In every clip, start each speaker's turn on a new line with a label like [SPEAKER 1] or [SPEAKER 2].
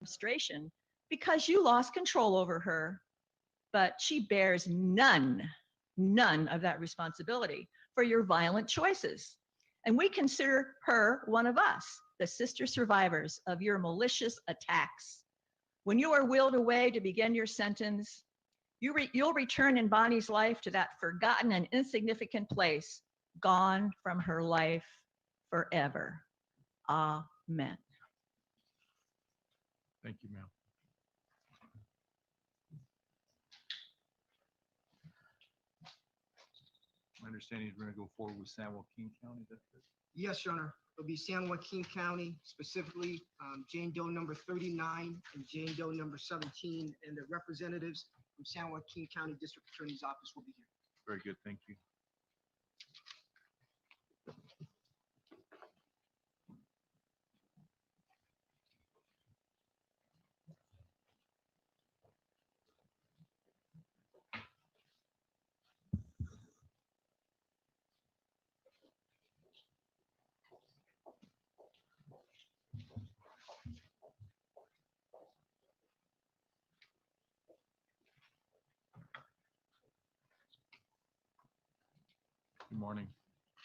[SPEAKER 1] frustration because you lost control over her, but she bears none of that responsibility for your violent choices. And we consider her one of us, the sister survivors of your malicious attacks. When you are willed away to begin your sentence, you'll return in Bonnie's life to that forgotten and insignificant place, gone from her life forever. Amen.
[SPEAKER 2] Thank you, ma'am. My understanding is we're going to go forward with San Joaquin County. Is that correct?
[SPEAKER 3] Yes, Your Honor. It'll be San Joaquin County, specifically Jane Doe number 39 and Jane Doe number 17, and the representatives from San Joaquin County District Attorney's Office will be here.
[SPEAKER 2] Very good. Thank you. Good morning.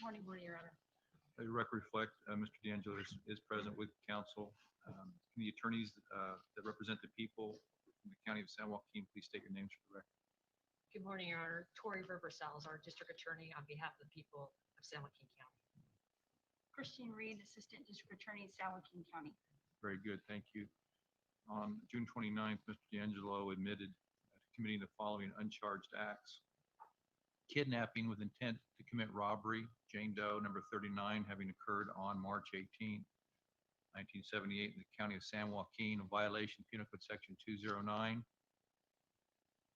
[SPEAKER 4] Morning, Your Honor.
[SPEAKER 2] Let the record reflect, Mr. D'Angelo is present with counsel. Can the attorneys that represent the people from the County of San Joaquin please state your names for the record?
[SPEAKER 4] Good morning, Your Honor. Tori River Salazar, District Attorney on behalf of the people of San Joaquin County.
[SPEAKER 5] Christine Reed, Assistant District Attorney, San Joaquin County.
[SPEAKER 2] Very good. Thank you. On June 29th, Mr. D'Angelo admitted to committing the following uncharged acts: kidnapping with intent to commit robbery, Jane Doe number 39, having occurred on March 18, 1978 in the County of San Joaquin, a violation of Penal Code Section 209.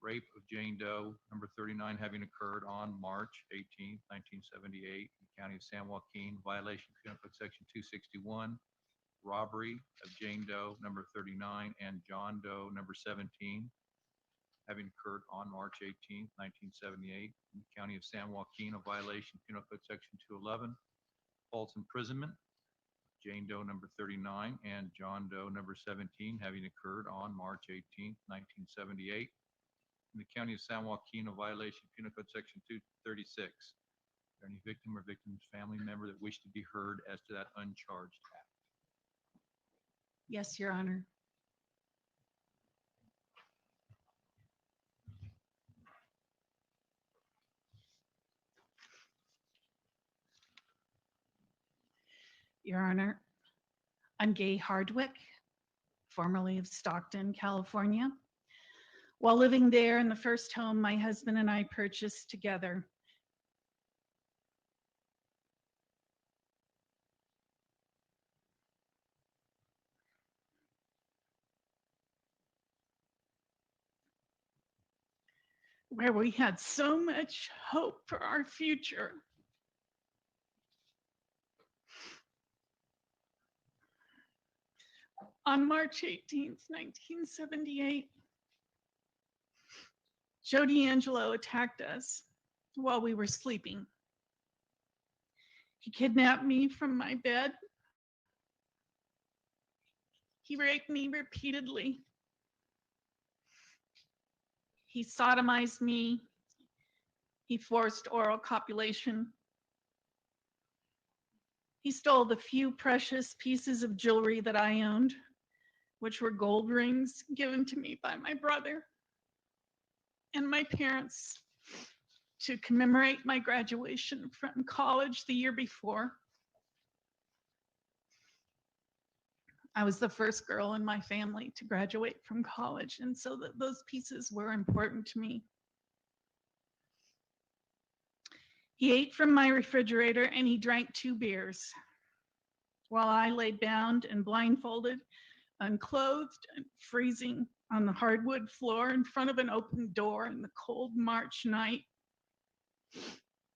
[SPEAKER 2] Rape of Jane Doe number 39, having occurred on March 18, 1978 in the County of San Joaquin, violation of Penal Code Section 261. Robbery of Jane Doe number 39 and John Doe number 17, having occurred on March 18, 1978 in the County of San Joaquin, a violation of Penal Code Section 211. False imprisonment, Jane Doe number 39 and John Doe number 17, having occurred on March 18, 1978 in the County of San Joaquin, a violation of Penal Code Section 236. Is there any victim or victim's family member that wish to be heard as to that uncharged act?
[SPEAKER 6] Yes, Your Honor. Your Honor, I'm Gay Hardwick, formerly of Stockton, California. While living there in the first home my husband and I purchased together, where we had so much hope for our future, on March 18th, 1978, Joe D'Angelo attacked us while we were sleeping. He kidnapped me from my bed. He raped me repeatedly. He sodomized me. He forced oral copulation. He stole the few precious pieces of jewelry that I owned, which were gold rings given to me by my brother and my parents to commemorate my graduation from college the year before. I was the first girl in my family to graduate from college, and so those pieces were important to me. He ate from my refrigerator and he drank 2 beers while I lay bound and blindfolded, unclothed and freezing on the hardwood floor in front of an open door in the cold March night.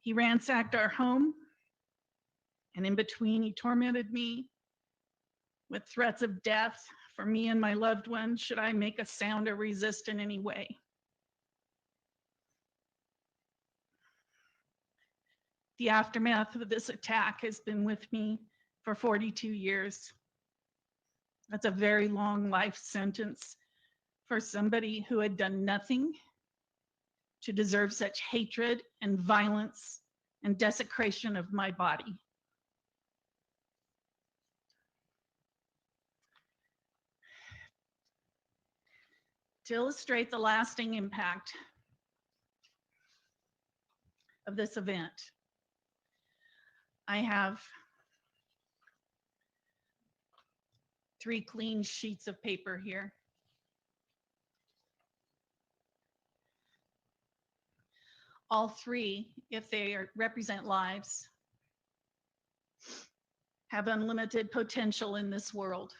[SPEAKER 6] He ransacked our home, and in between he tormented me with threats of death for me and my loved ones should I make a sound or resist in any way. The aftermath of this attack has been with me for 42 years. That's a very long life sentence for somebody who had done nothing to deserve such hatred and violence and desecration of my body. To illustrate the lasting impact of this event, I have 3 clean sheets of paper here. All 3, if they represent lives, have unlimited potential in this world.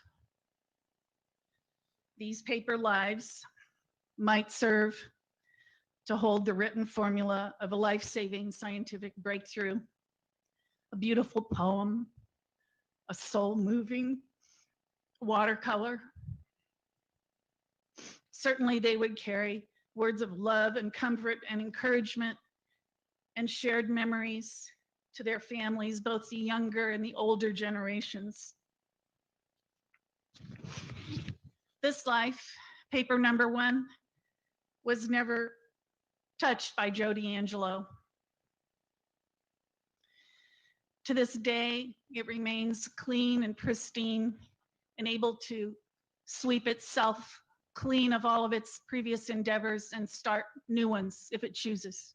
[SPEAKER 6] These paper lives might serve to hold the written formula of a life-saving scientific breakthrough, a beautiful poem, a soul-moving watercolor. Certainly they would carry words of love and comfort and encouragement and shared memories to their families, both the younger and the older generations. This life, paper number 1, was never touched by Joe DeAngelo. To this day, it remains clean and pristine and able to sweep itself clean of all of its previous endeavors and start new ones if it chooses.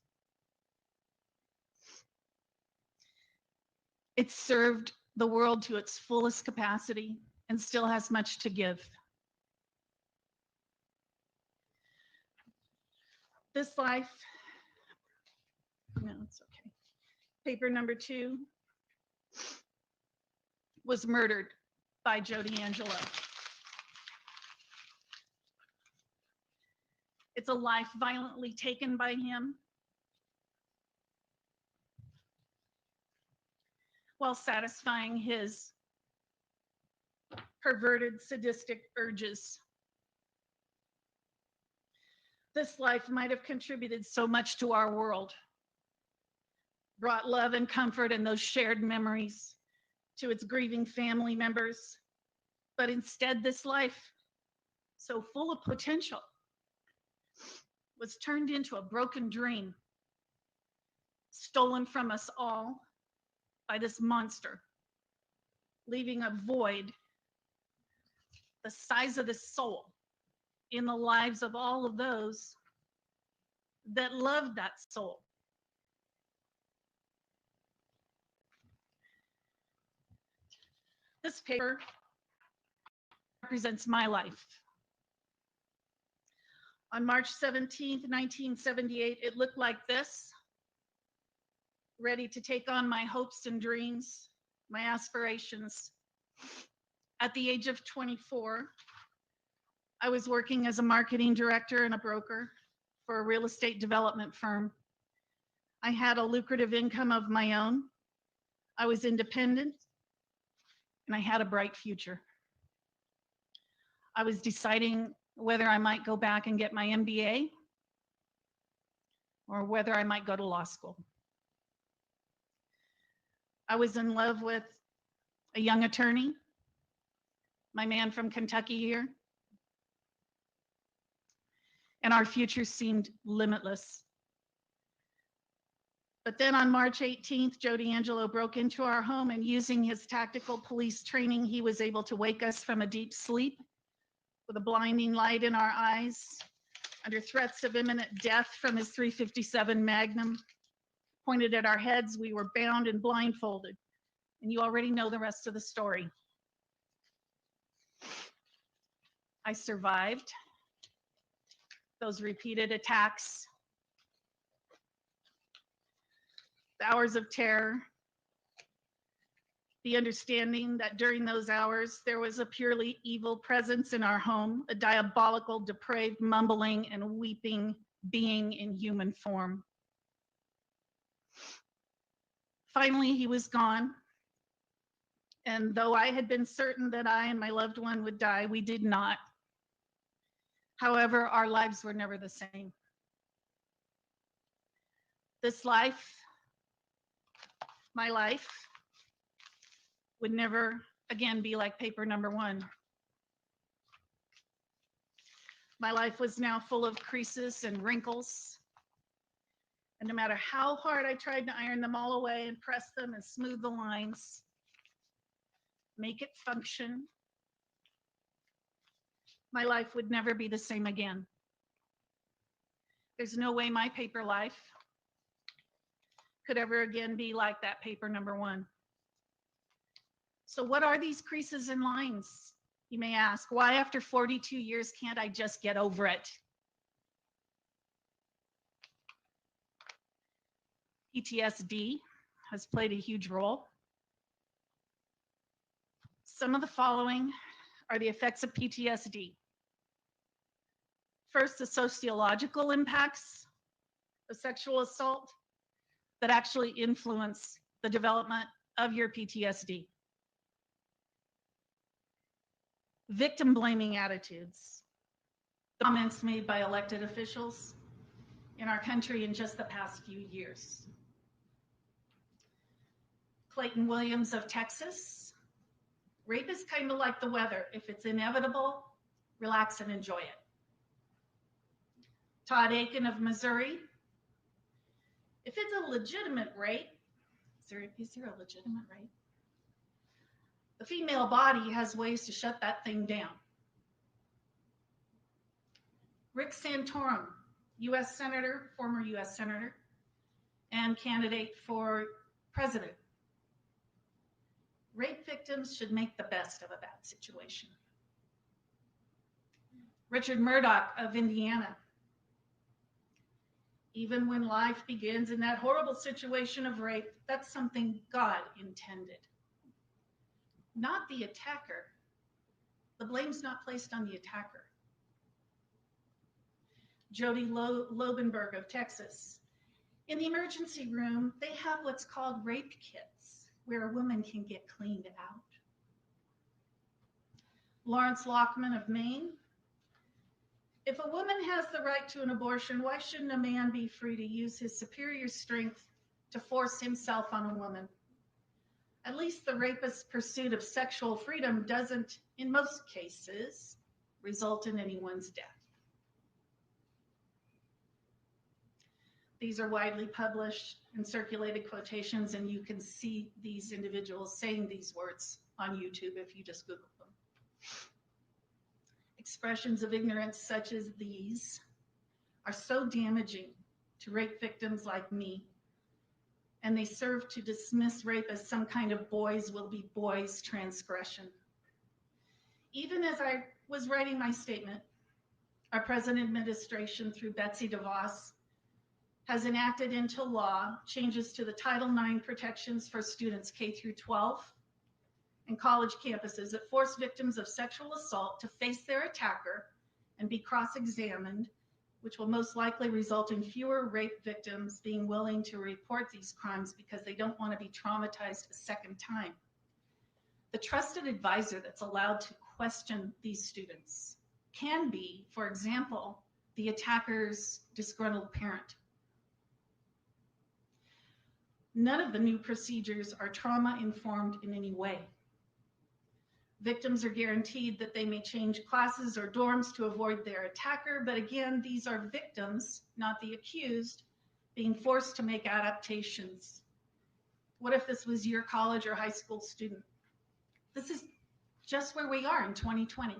[SPEAKER 6] It served the world to its fullest capacity and still has much to give. This life, no, it's okay. Paper number 2 was murdered by Joe DeAngelo. It's a life violently taken by him while satisfying his perverted sadistic urges. This life might have contributed so much to our world, brought love and comfort and those shared memories to its grieving family members. But instead, this life, so full of potential, was turned into a broken dream, stolen from us all by this monster, leaving a void the size of the soul in the lives of all of those that loved that soul. This paper represents my life. On March 17th, 1978, it looked like this, ready to take on my hopes and dreams, my aspirations. At the age of 24, I was working as a marketing director and a broker for a real estate development firm. I had a lucrative income of my own. I was independent, and I had a bright future. I was deciding whether I might go back and get my MBA or whether I might go to law school. I was in love with a young attorney, my man from Kentucky here, and our future seemed limitless. But then on March 18th, Joe DeAngelo broke into our home, and using his tactical police training, he was able to wake us from a deep sleep with a blinding light in our eyes, under threats of imminent death from his .357 Magnum pointed at our heads. We were bound and blindfolded, and you already know the rest of the story. I survived those repeated attacks, the hours of terror, the understanding that during those hours there was a purely evil presence in our home, a diabolical, depraved, mumbling, and weeping being in human form. Finally, he was gone. And though I had been certain that I and my loved one would die, we did not. However, our lives were never the same. This life, my life, would never again be like paper number 1. My life was now full of creases and wrinkles. And no matter how hard I tried to iron them all away and press them and smooth the lines, make it function, my life would never be the same again. There's no way my paper life could ever again be like that paper number one. So what are these creases and lines? You may ask, why after 42 years can't I just get over it? PTSD has played a huge role. Some of the following are the effects of PTSD. First, the sociological impacts of sexual assault that actually influence the development of your PTSD. Victim blaming attitudes, the comments made by elected officials in our country in just the past few years. Clayton Williams of Texas, rape is kind of like the weather. If it's inevitable, relax and enjoy it. Todd Aiken of Missouri, if it's a legitimate rape, is there a legitimate rape? The female body has ways to shut that thing down. Rick Santorum, US Senator, former US Senator, and candidate for president. Rape victims should make the best of a bad situation. Richard Murdoch of Indiana. Even when life begins in that horrible situation of rape, that's something God intended, not the attacker. The blame's not placed on the attacker. Jody Lobenberg of Texas. In the emergency room, they have what's called rape kits, where a woman can get cleaned out. Lawrence Lockman of Maine. If a woman has the right to an abortion, why shouldn't a man be free to use his superior strength to force himself on a woman? At least the rapist's pursuit of sexual freedom doesn't, in most cases, result in anyone's death. These are widely published and circulated quotations, and you can see these individuals saying these words on YouTube if you just Google them. Expressions of ignorance such as these are so damaging to rape victims like me, and they serve to dismiss rape as some kind of boys will be boys transgression. Even as I was writing my statement, our present administration, through Betsy DeVos, has enacted into law changes to the Title IX protections for students K through 12 and college campuses that force victims of sexual assault to face their attacker and be cross-examined, which will most likely result in fewer rape victims being willing to report these crimes because they don't want to be traumatized a second time. The trusted advisor that's allowed to question these students can be, for example, the attacker's disgruntled parent. None of the new procedures are trauma-informed in any way. Victims are guaranteed that they may change classes or dorms to avoid their attacker, but again, these are victims, not the accused, being forced to make adaptations. What if this was your college or high school student? This is just where we are in 2020.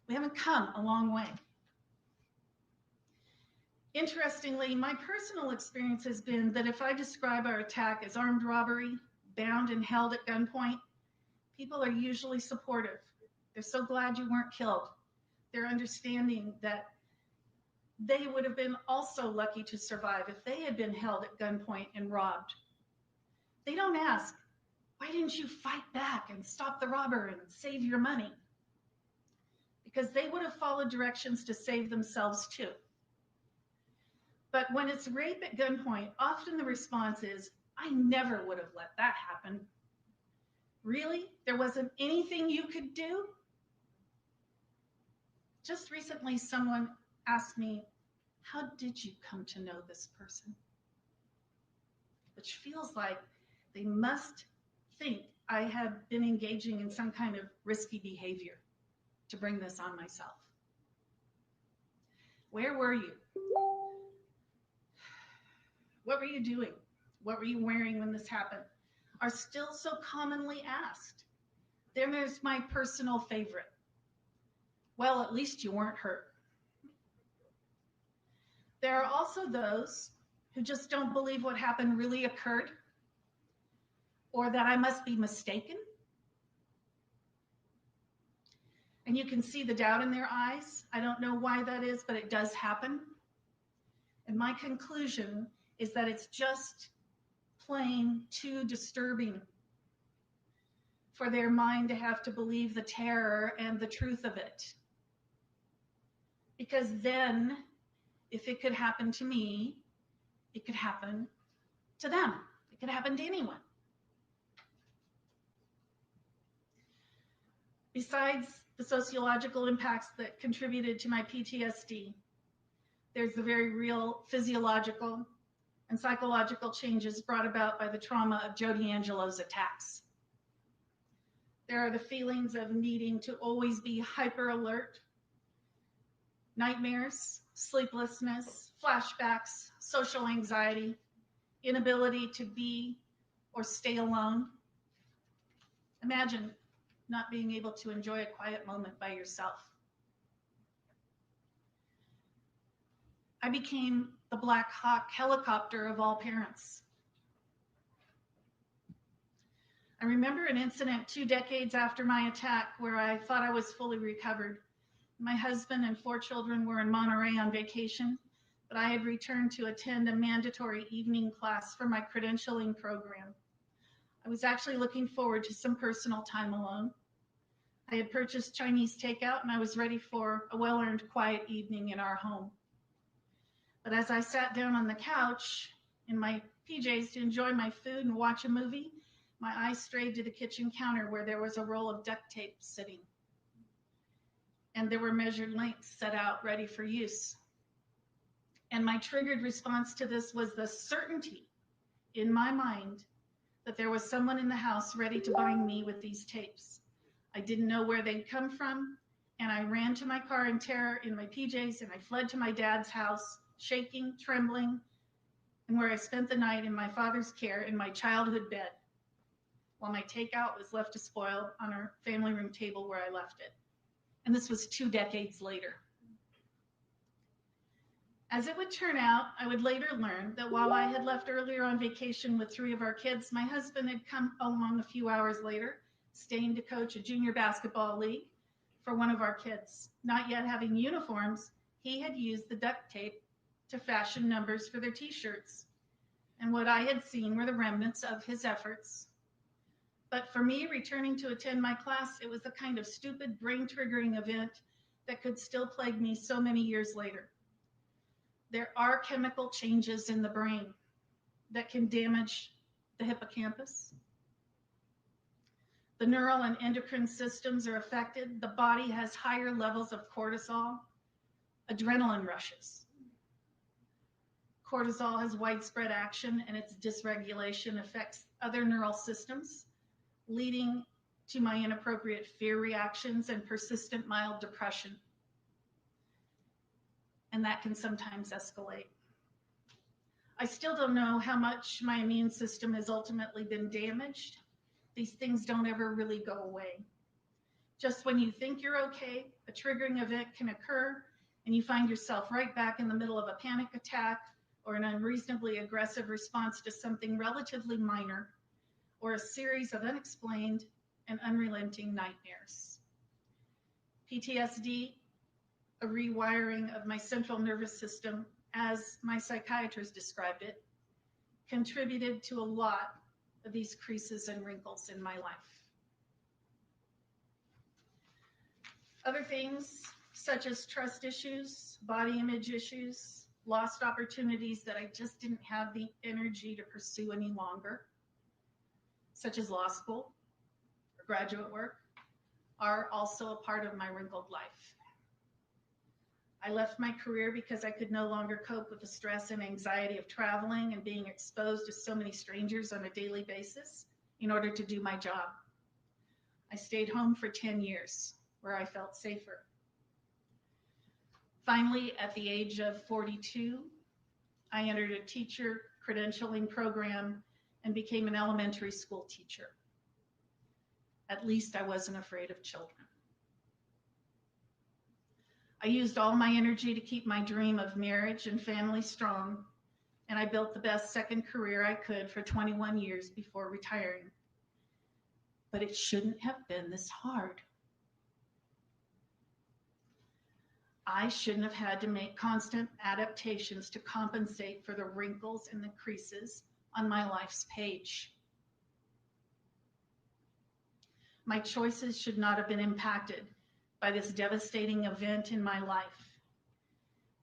[SPEAKER 6] We haven't come a long way. Interestingly, my personal experience has been that if I describe our attack as armed robbery, bound and held at gunpoint, people are usually supportive. They're so glad you weren't killed. They're understanding that they would have been also lucky to survive if they had been held at gunpoint and robbed. They don't ask, why didn't you fight back and stop the robber and save your money? Because they would have followed directions to save themselves too. But when it's rape at gunpoint, often the response is, I never would have let that happen. Really? There wasn't anything you could do? Just recently, someone asked me, how did you come to know this person? Which feels like they must think I have been engaging in some kind of risky behavior to bring this on myself. Where were you? What were you doing? What were you wearing when this happened? Are still so commonly asked. Then there's my personal favorite. Well, at least you weren't hurt. There are also those who just don't believe what happened really occurred, or that I must be mistaken. And you can see the doubt in their eyes. I don't know why that is, but it does happen. And my conclusion is that it's just plain too disturbing for their mind to have to believe the terror and the truth of it. Because then, if it could happen to me, it could happen to them. It could happen to anyone. Besides the sociological impacts that contributed to my PTSD, there's the very real physiological and psychological changes brought about by the trauma of Joe DeAngelo's attacks. There are the feelings of needing to always be hyper alert, nightmares, sleeplessness, flashbacks, social anxiety, inability to be or stay alone. Imagine not being able to enjoy a quiet moment by yourself. I became the Black Hawk helicopter of all parents. I remember an incident 2 decades after my attack where I thought I was fully recovered. My husband and 4 children were in Monterey on vacation, but I had returned to attend a mandatory evening class for my credentialing program. I was actually looking forward to some personal time alone. I had purchased Chinese takeout and I was ready for a well-earned quiet evening in our home. But as I sat down on the couch in my PJs to enjoy my food and watch a movie, my eyes strayed to the kitchen counter where there was a roll of duct tape sitting. And there were measured lengths set out ready for use. And my triggered response to this was the certainty in my mind that there was someone in the house ready to bind me with these tapes. I didn't know where they'd come from, and I ran to my car in terror in my PJs, and I fled to my dad's house, shaking, trembling, and where I spent the night in my father's care in my childhood bed, while my takeout was left to spoil on our family room table where I left it. And this was 2 decades later. As it would turn out, I would later learn that while I had left earlier on vacation with 3 of our kids, my husband had come along a few hours later, staying to coach a junior basketball league for one of our kids. Not yet having uniforms, he had used the duct tape to fashion numbers for their t-shirts. And what I had seen were the remnants of his efforts. But for me, returning to attend my class, it was the kind of stupid, brain-triggering event that could still plague me so many years later. There are chemical changes in the brain that can damage the hippocampus. The neural and endocrine systems are affected. The body has higher levels of cortisol, adrenaline rushes. Cortisol has widespread action, and its dysregulation affects other neural systems, leading to my inappropriate fear reactions and persistent mild depression. And that can sometimes escalate. I still don't know how much my immune system has ultimately been damaged. These things don't ever really go away. Just when you think you're okay, a triggering event can occur and you find yourself right back in the middle of a panic attack or an unreasonably aggressive response to something relatively minor, or a series of unexplained and unrelenting nightmares. PTSD, a rewiring of my central nervous system, as my psychiatrist described it, contributed to a lot of these creases and wrinkles in my life. Other things, such as trust issues, body image issues, lost opportunities that I just didn't have the energy to pursue any longer, such as law school or graduate work, are also a part of my wrinkled life. I left my career because I could no longer cope with the stress and anxiety of traveling and being exposed to so many strangers on a daily basis in order to do my job. I stayed home for 10 years where I felt safer. Finally, at the age of 42, I entered a teacher credentialing program and became an elementary school teacher. At least I wasn't afraid of children. I used all my energy to keep my dream of marriage and family strong, and I built the best second career I could for 21 years before retiring. But it shouldn't have been this hard. I shouldn't have had to make constant adaptations to compensate for the wrinkles and the creases on my life's page. My choices should not have been impacted by this devastating event in my life.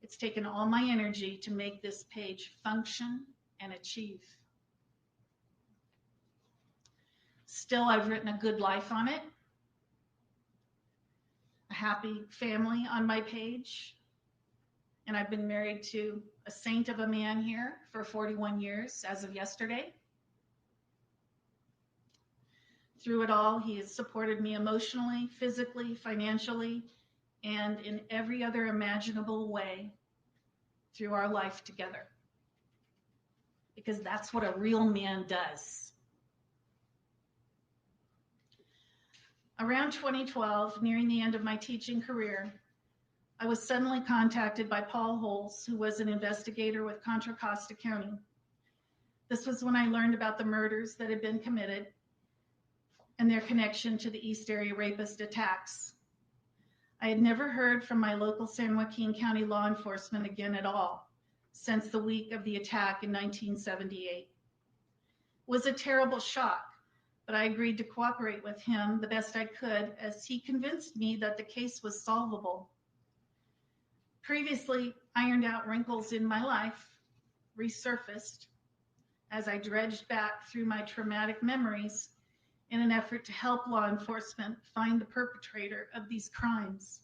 [SPEAKER 6] It's taken all my energy to make this page function and achieve. Still, I've written a good life on it, a happy family on my page, and I've been married to a saint of a man here for 41 years as of yesterday. Through it all, he has supported me emotionally, physically, financially, and in every other imaginable way through our life together. Because that's what a real man does. Around 2012, nearing the end of my teaching career, I was suddenly contacted by Paul Holes, who was an investigator with Contra Costa County. This was when I learned about the murders that had been committed and their connection to the East Area Rapist attacks. I had never heard from my local San Joaquin County law enforcement again at all since the week of the attack in 1978. It was a terrible shock, but I agreed to cooperate with him the best I could as he convinced me that the case was solvable. Previously ironed out wrinkles in my life resurfaced as I dredged back through my traumatic memories in an effort to help law enforcement find the perpetrator of these crimes.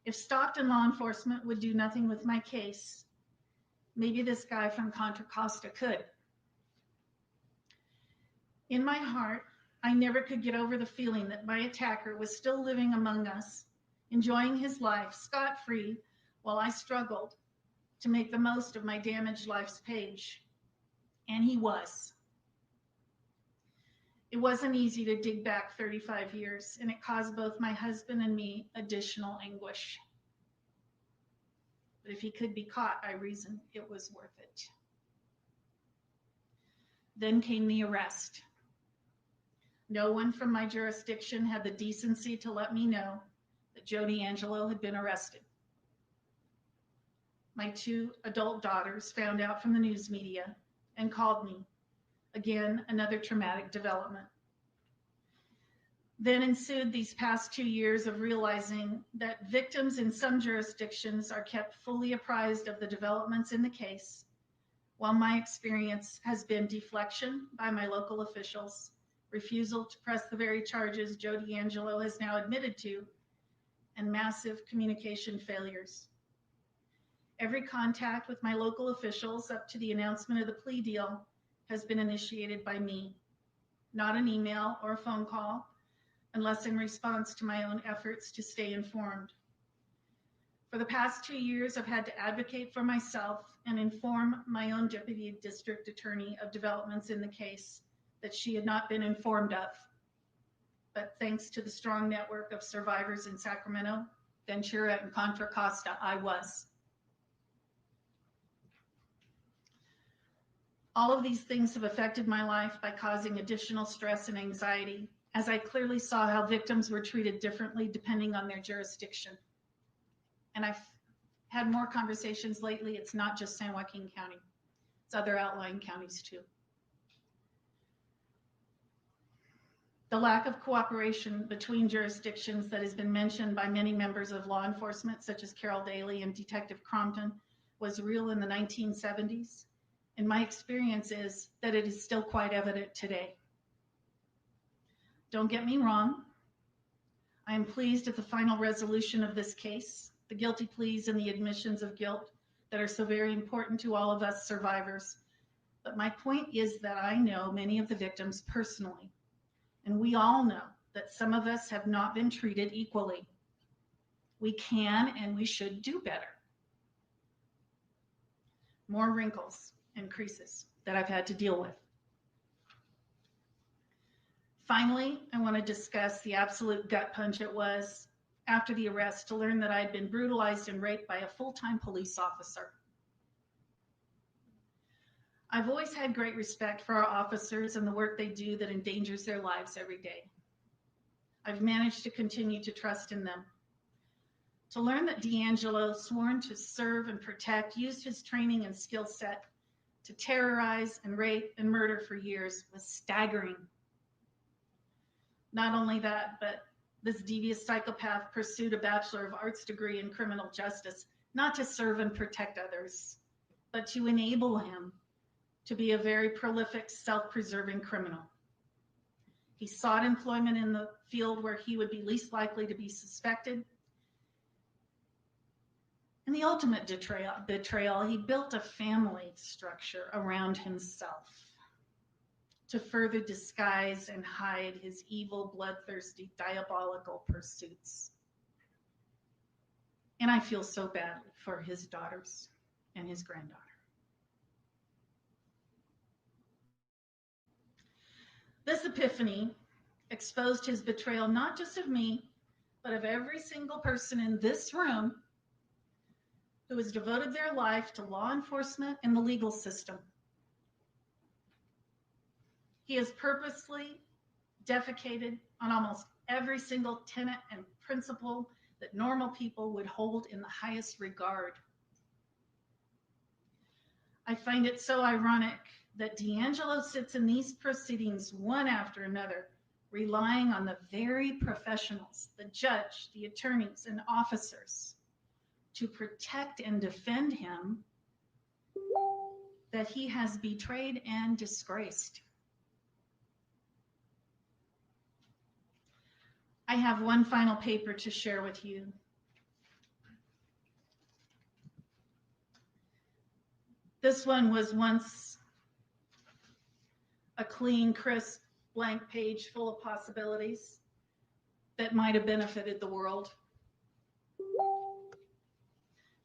[SPEAKER 6] If Stockton law enforcement would do nothing with my case, maybe this guy from Contra Costa could. In my heart, I never could get over the feeling that my attacker was still living among us, enjoying his life scot-free while I struggled to make the most of my damaged life's page. And he was. It wasn't easy to dig back 35 years, and it caused both my husband and me additional anguish. But if he could be caught, I reasoned it was worth it. Then came the arrest. No one from my jurisdiction had the decency to let me know that Joe DeAngelo had been arrested. My 2 adult daughters found out from the news media and called me. Again, another traumatic development. Then ensued these past 2 years of realizing that victims in some jurisdictions are kept fully apprised of the developments in the case, while my experience has been deflection by my local officials, refusal to press the very charges Joe DeAngelo has now admitted to, and massive communication failures. Every contact with my local officials up to the announcement of the plea deal has been initiated by me, not an email or a phone call, unless in response to my own efforts to stay informed. For the past 2 years, I've had to advocate for myself and inform my own deputy district attorney of developments in the case that she had not been informed of. But thanks to the strong network of survivors in Sacramento, Ventura, and Contra Costa, I was. All of these things have affected my life by causing additional stress and anxiety, as I clearly saw how victims were treated differently depending on their jurisdiction. And I've had more conversations lately. It's not just San Joaquin County, it's other outlying counties too. The lack of cooperation between jurisdictions that has been mentioned by many members of law enforcement, such as Carol Daly and Detective Crompton, was real in the 1970s. And my experience is that it is still quite evident today. Don't get me wrong. I am pleased at the final resolution of this case, the guilty pleas and the admissions of guilt that are so very important to all of us survivors. But my point is that I know many of the victims personally, and we all know that some of us have not been treated equally. We can and we should do better. More wrinkles and creases that I've had to deal with. Finally, I want to discuss the absolute gut punch it was after the arrest to learn that I had been brutalized and raped by a full-time police officer. I've always had great respect for our officers and the work they do that endangers their lives every day. I've managed to continue to trust in them. To learn that DeAngelo, sworn to serve and protect, used his training and skill set to terrorize and rape and murder for years was staggering. Not only that, but this devious psychopath pursued a Bachelor of Arts degree in criminal justice, not to serve and protect others, but to enable him to be a very prolific, self-preserving criminal. He sought employment in the field where he would be least likely to be suspected. And the ultimate betrayal, he built a family structure around himself to further disguise and hide his evil, bloodthirsty, diabolical pursuits. And I feel so badly for his daughters and his granddaughter. This epiphany exposed his betrayal, not just of me, but of every single person in this room who has devoted their life to law enforcement and the legal system. He has purposely defecated on almost every single tenet and principle that normal people would hold in the highest regard. I find it so ironic that DeAngelo sits in these proceedings one after another, relying on the very professionals, the judge, the attorneys, and officers to protect and defend him that he has betrayed and disgraced. I have one final paper to share with you. This one was once a clean, crisp, blank page full of possibilities that might have benefited the world.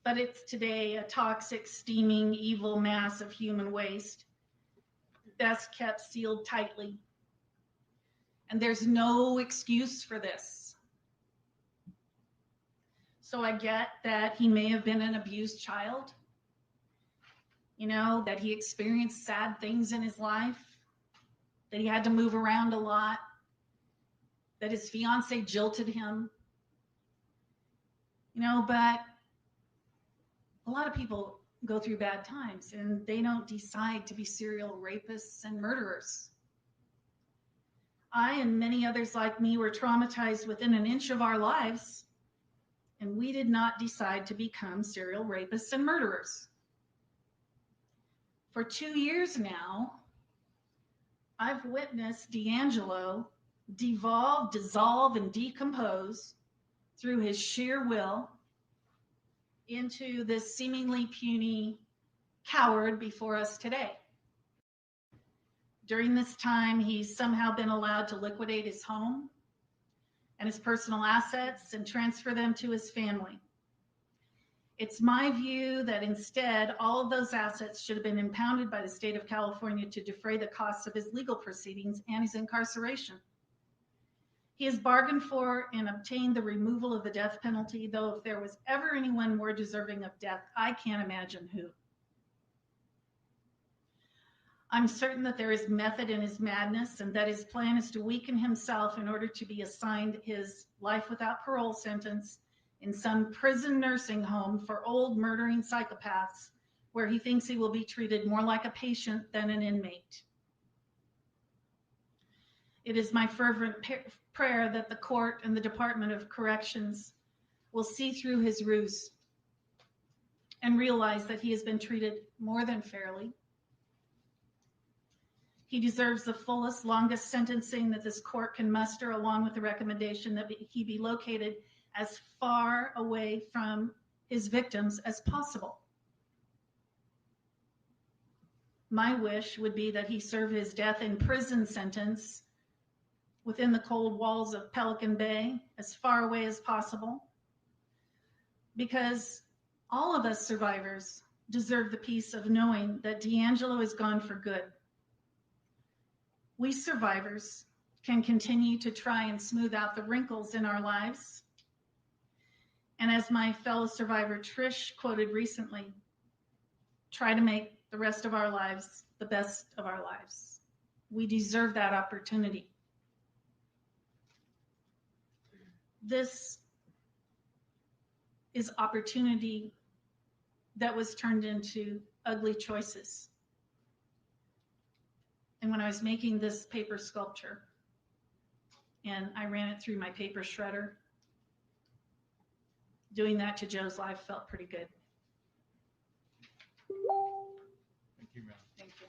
[SPEAKER 6] But it's today a toxic, steaming, evil mass of human waste, best kept sealed tightly. And there's no excuse for this. So I get that he may have been an abused child, you know, that he experienced sad things in his life, that he had to move around a lot, that his fiance jilted him, you know, but a lot of people go through bad times and they don't decide to be serial rapists and murderers. I and many others like me were traumatized within an inch of our lives, and we did not decide to become serial rapists and murderers. For 2 years now, I've witnessed DeAngelo devolve, dissolve, and decompose through his sheer will into this seemingly puny coward before us today. During this time, he's somehow been allowed to liquidate his home and his personal assets and transfer them to his family. It's my view that instead, all of those assets should have been impounded by the state of California to defray the costs of his legal proceedings and his incarceration. He has bargained for and obtained the removal of the death penalty, though if there was ever anyone more deserving of death, I can't imagine who. I'm certain that there is method in his madness and that his plan is to weaken himself in order to be assigned his life without parole sentence in some prison nursing home for old murdering psychopaths, where he thinks he will be treated more like a patient than an inmate. It is my fervent prayer that the court and the Department of Corrections will see through his ruse and realize that he has been treated more than fairly. He deserves the fullest, longest sentencing that this court can muster, along with the recommendation that he be located as far away from his victims as possible. My wish would be that he serve his death in prison sentence within the cold walls of Pelican Bay, as far away as possible, because all of us survivors deserve the peace of knowing that D'Angelo is gone for good. We survivors can continue to try and smooth out the wrinkles in our lives. And as my fellow survivor Trish quoted recently, try to make the rest of our lives the best of our lives. We deserve that opportunity. This is opportunity that was turned into ugly choices. And when I was making this paper sculpture and I ran it through my paper shredder, doing that to Joe's life felt pretty good.
[SPEAKER 2] Thank you, ma'am.
[SPEAKER 6] Thank you.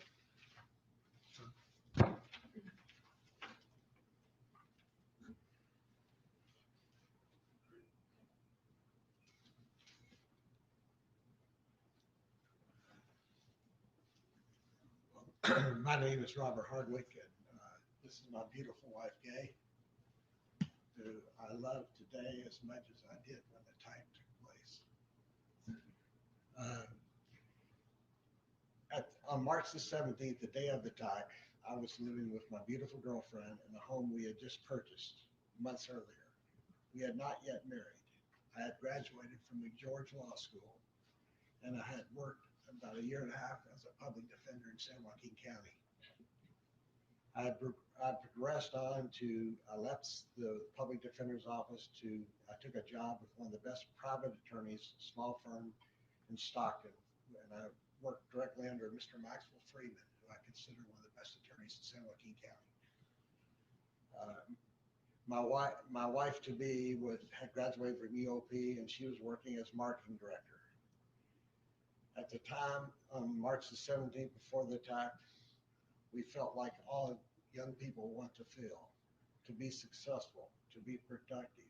[SPEAKER 7] My name is Robert Hardwick, and this is my beautiful wife, Gay, who I love today as much as I did when the time took place. On March the 17th, the day of the attack, I was living with my beautiful girlfriend in a home we had just purchased months earlier. We had not yet married. I had graduated from McGeorge Law School, and I had worked about a year and a half as a public defender in San Joaquin County. I progressed on to, I left the public defender's office I took a job with one of the best private attorneys, small firm in Stockton. And I worked directly under Mr. Maxwell Freeman, who I consider one of the best attorneys in San Joaquin County. My wife to be had graduated from EOP, and she was working as marketing director. At the time, on March the 17th, before the attack, we felt like all young people want to feel, to be successful, to be productive,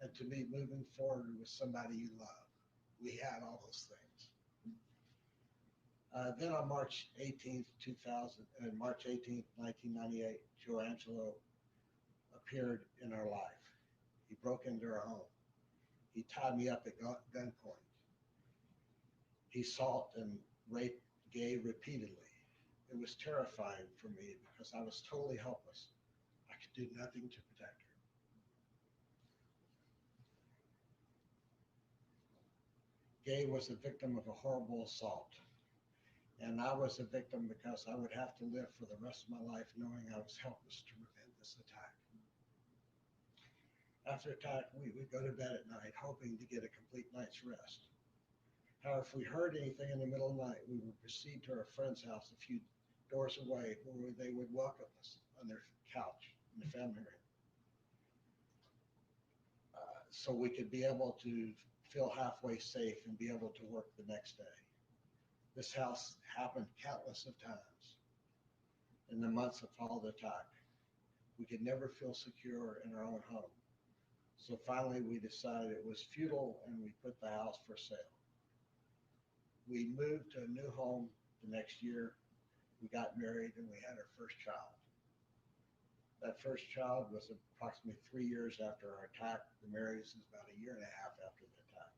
[SPEAKER 7] and to be moving forward with somebody you love. We had all those things. Then on March 18th, 1998, Joe Angelo appeared in our life. He broke into our home. He tied me up at gunpoint. He assaulted and raped Gay repeatedly. It was terrifying for me because I was totally helpless. I could do nothing to protect her. Gay was a victim of a horrible assault. And I was a victim because I would have to live for the rest of my life knowing I was helpless to prevent this attack. After attack, we would go to bed at night hoping to get a complete night's rest. However, if we heard anything in the middle of the night, we would proceed to our friend's house a few doors away where they would welcome us on their couch in the family room. So we could be able to feel halfway safe and be able to work the next day. This house happened countless of times in the months that followed the attack. We could never feel secure in our own home. So finally we decided it was futile and we put the house for sale. We moved to a new home the next year. We got married and we had our first child. That first child was approximately 3 years after our attack. The marriage is about a year and a half after the attack.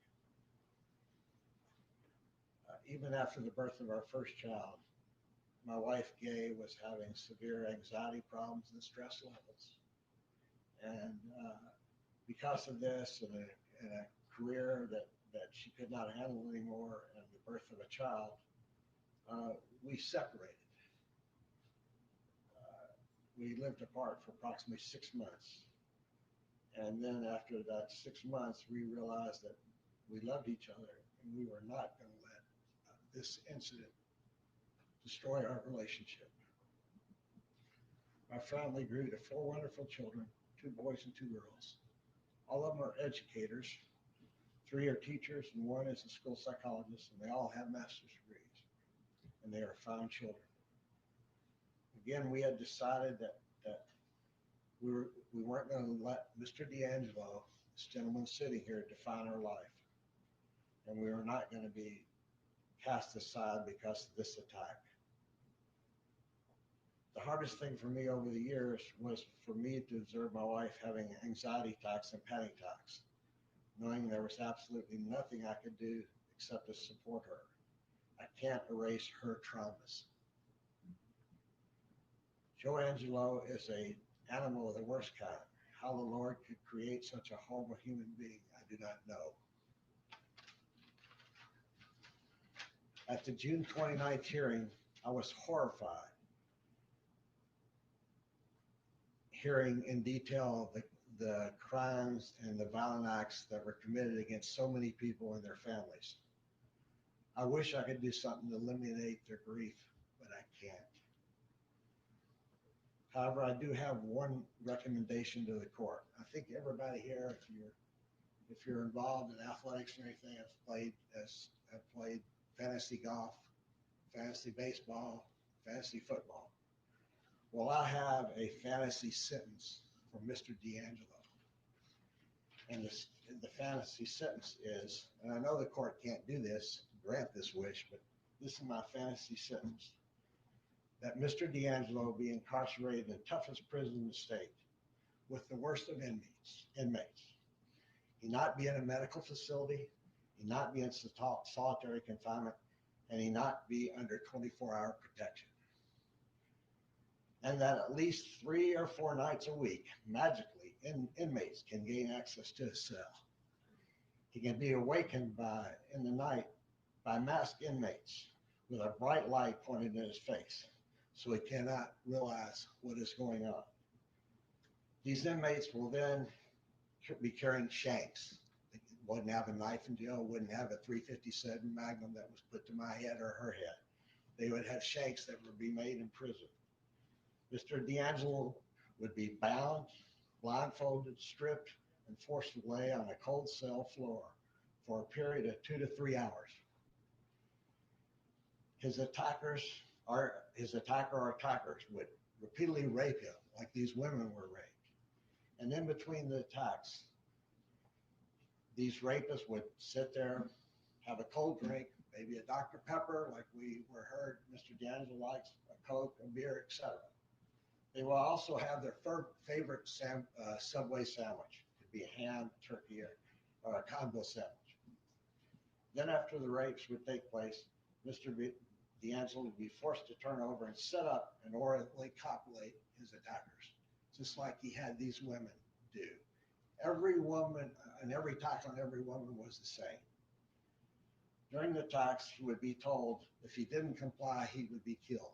[SPEAKER 7] Even after the birth of our first child, my wife, Gay, was having severe anxiety problems and stress levels. And because of this and a career that she could not handle anymore and the birth of a child, we separated. We lived apart for approximately 6 months. And then after that 6 months, we realized that we loved each other and we were not going to let this incident destroy our relationship. Our family grew to 4 wonderful children, 2 boys and 2 girls. All of them are educators. 3 are teachers and 1 is a school psychologist, and they all have master's degrees. And they are fine children. Again, we had decided that we weren't going to let Mr. D'Angelo, this gentleman sitting here, define our life. And we were not going to be cast aside because of this attack. The hardest thing for me over the years was for me to observe my wife having anxiety attacks and panic attacks. knowing there was absolutely nothing I could do except to support her. I can't erase her traumas. Joe Angelo is a animal of the worst kind. How the Lord could create such a horrible human being, I do not know. At the June 29th hearing, I was horrified hearing in detail the crimes and the violent acts that were committed against so many people and their families. I wish I could do something to eliminate their grief, but I can't. However, I do have one recommendation to the court. I think everybody here, if you're involved in athletics or anything, have played fantasy golf, fantasy baseball, fantasy football. Well, I have a fantasy sentence for Mr. D'Angelo. And the fantasy sentence is, and I know the court can't do this, grant this wish, but this is my fantasy sentence, that Mr. D'Angelo be incarcerated in the toughest prison in the state with the worst of inmates. He not be in a medical facility, he not be in solitary confinement, and he not be under 24-hour protection. And that at least 3 or 4 nights a week, magically, inmates can gain access to his cell. He can be awakened in the night by masked inmates with a bright light pointed in his face, so he cannot realize what is going on. These inmates will then be carrying shanks. They wouldn't have a knife in jail, wouldn't have a .357 Magnum that was put to my head or her head. They would have shanks that would be made in prison. Mr. D'Angelo would be bound, blindfolded, stripped, and forced to lay on a cold cell floor for a period of 2 to 3 hours. His attacker or attackers would repeatedly rape him, like these women were raped. And in between the attacks, these rapists would sit there, have a cold drink, maybe a Dr. Pepper, like we were heard Mr. D'Angelo likes, a Coke, a beer, etc. They will also have their favorite Subway sandwich. It could be a ham, turkey, or a combo sandwich. Then after the rapes would take place, Mr. D'Angelo would be forced to turn over and set up and orally copulate his attackers, just like he had these women do. Every woman and every attack on every woman was the same. During the attacks, he would be told if he didn't comply, he would be killed.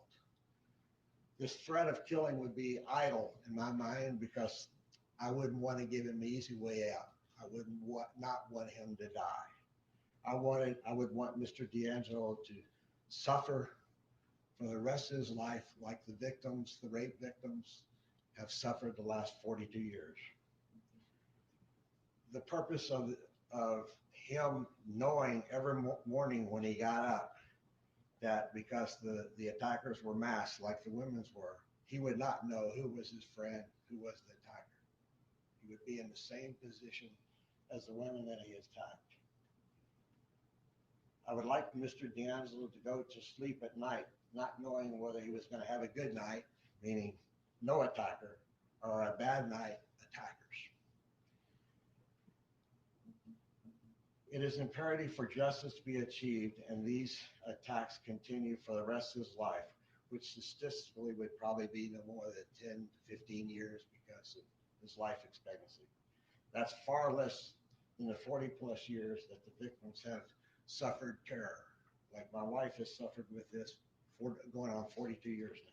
[SPEAKER 7] This threat of killing would be idle in my mind because I wouldn't want to give him the easy way out. I wouldn't not want him to die. I would want Mr. D'Angelo to suffer for the rest of his life like the victims, the rape victims, have suffered the last 42 years. The purpose of him knowing every morning when he got up that because the attackers were masked like the women's were, he would not know who was his friend, who was the attacker. He would be in the same position as the women that he attacked. I would like Mr. D'Angelo to go to sleep at night, not knowing whether he was going to have a good night, meaning no attacker, or a bad night, attackers. It is imperative for justice to be achieved and these attacks continue for the rest of his life, which statistically would probably be no more than 10 to 15 years because of his life expectancy. That's far less than the 40 plus years that the victims have suffered terror. Like my wife has suffered with this for going on 42 years now.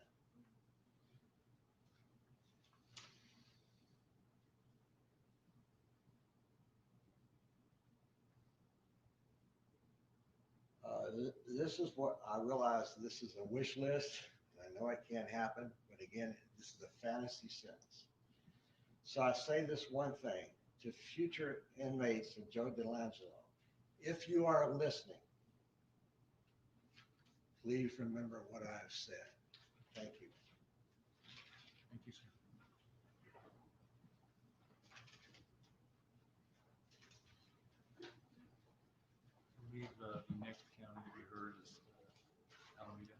[SPEAKER 7] This is what I realize. This is a wish list. I know it can't happen, but again, this is a fantasy sentence. So I say this one thing to future inmates of Joe D'Angelo. If you are listening, please remember what I have said. Thank you.
[SPEAKER 2] Thank you, sir. I believe the next county to be heard is Alameda.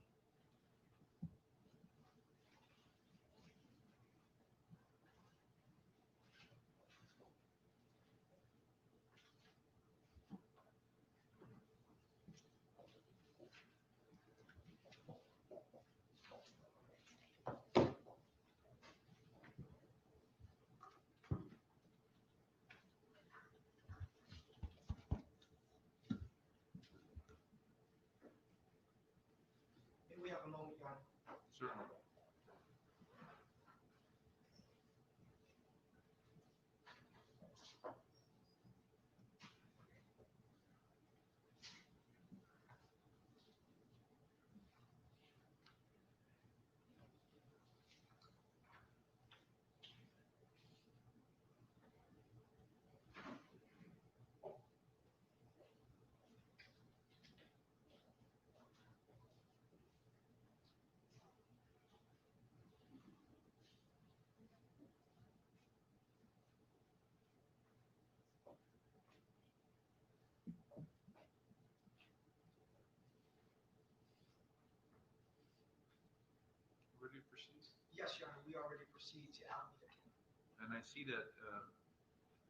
[SPEAKER 3] Yes, Your Honor, we already proceed to Alameda County.
[SPEAKER 2] And I see that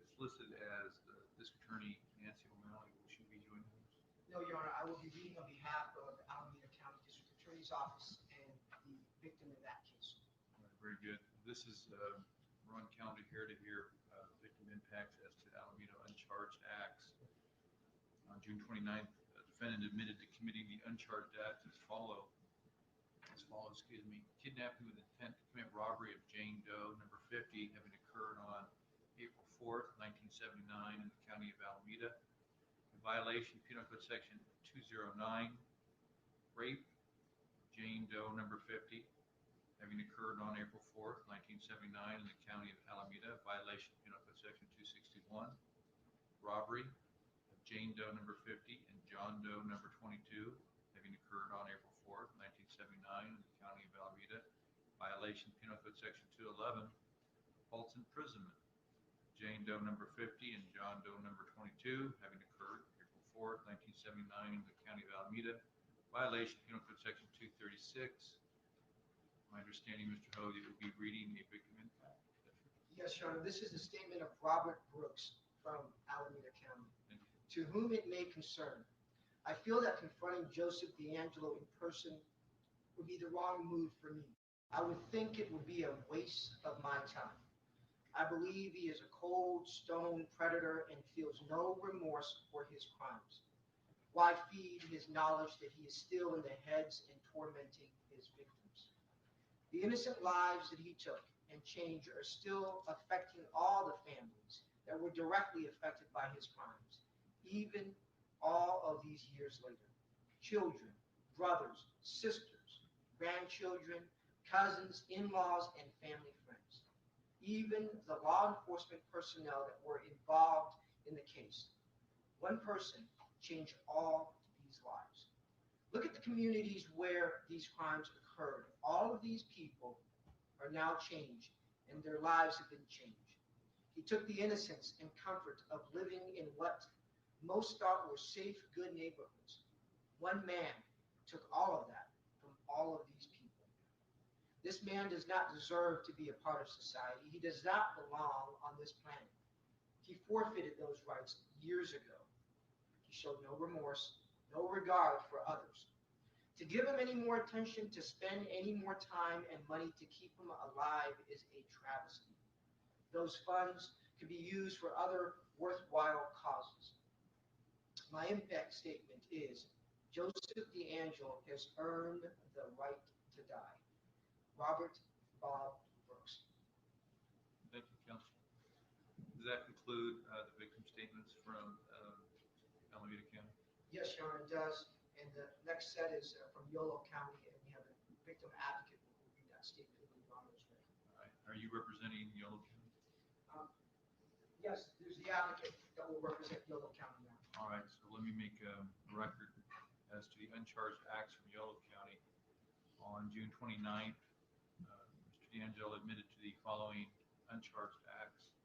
[SPEAKER 2] it's listed as District Attorney Nancy O'Malley. Will she be doing this?
[SPEAKER 3] No, Your Honor, I will be reading on behalf of the Alameda County District Attorney's Office and the victim in that case.
[SPEAKER 2] All right, very good. This is, we're on calendar here to hear victim impacts as to Alameda uncharged acts. On June 29th, the defendant admitted to committing the uncharged acts as follows, kidnapping with intent to commit robbery of Jane Doe, number 50, having occurred on April 4th, 1979 in the county of Alameda. In violation of Penal Code Section 209, rape of Jane Doe, number 50, having occurred on April 4th, 1979 in the county of Alameda. Violation of Penal Code Section 261, robbery of Jane Doe, number 50, and John Doe, number 22, having occurred on April 4th, 1979 in the county of Alameda. Violation of Penal Code Section 211, false imprisonment. Jane Doe, number 50, and John Doe, number 22, having occurred April 4th, 1979 in the county of Alameda. Violation of Penal Code Section 236. My understanding, Mr. Ho, that you'll be reading a victim impact.
[SPEAKER 3] Yes, Your Honor, this is a statement of Robert Brooks from Alameda County.
[SPEAKER 2] Thank you.
[SPEAKER 3] To whom it may concern, I feel that confronting Joseph D'Angelo in person would be the wrong move for me. I would think it would be a waste of my time. I believe he is a cold, stone predator and feels no remorse for his crimes. Why feed his knowledge that he is still in the heads and tormenting his victims? The innocent lives that he took and changed are still affecting all the families that were directly affected by his crimes, even all of these years later. Children, brothers, sisters, grandchildren, cousins, in-laws, and family friends. Even the law enforcement personnel that were involved in the case. One person changed all these lives. Look at the communities where these crimes occurred. All of these people are now changed, and their lives have been changed. He took the innocence and comfort of living in what most thought were safe, good neighborhoods. One man took all of that from all of these people. This man does not deserve to be a part of society. He does not belong on this planet. He forfeited those rights years ago. He showed no remorse, no regard for others. To give him any more attention, to spend any more time and money to keep him alive is a travesty. Those funds could be used for other worthwhile causes. My impact statement is, Joseph D'Angelo has earned the right to die. Robert Bob Brooks.
[SPEAKER 2] Thank you, Counsel. Does that conclude the victim statements from Alameda County?
[SPEAKER 3] Yes, Your Honor, it does. And the next set is from Yolo County, and we have a victim advocate who will read that statement when Your Honor is ready.
[SPEAKER 2] All right. Are you representing Yolo County?
[SPEAKER 3] Yes, there's the advocate that will represent Yolo County now.
[SPEAKER 2] All right. So let me make a record as to the uncharged acts from Yolo County. On June 29th, Mr. D'Angelo admitted to the following uncharged acts: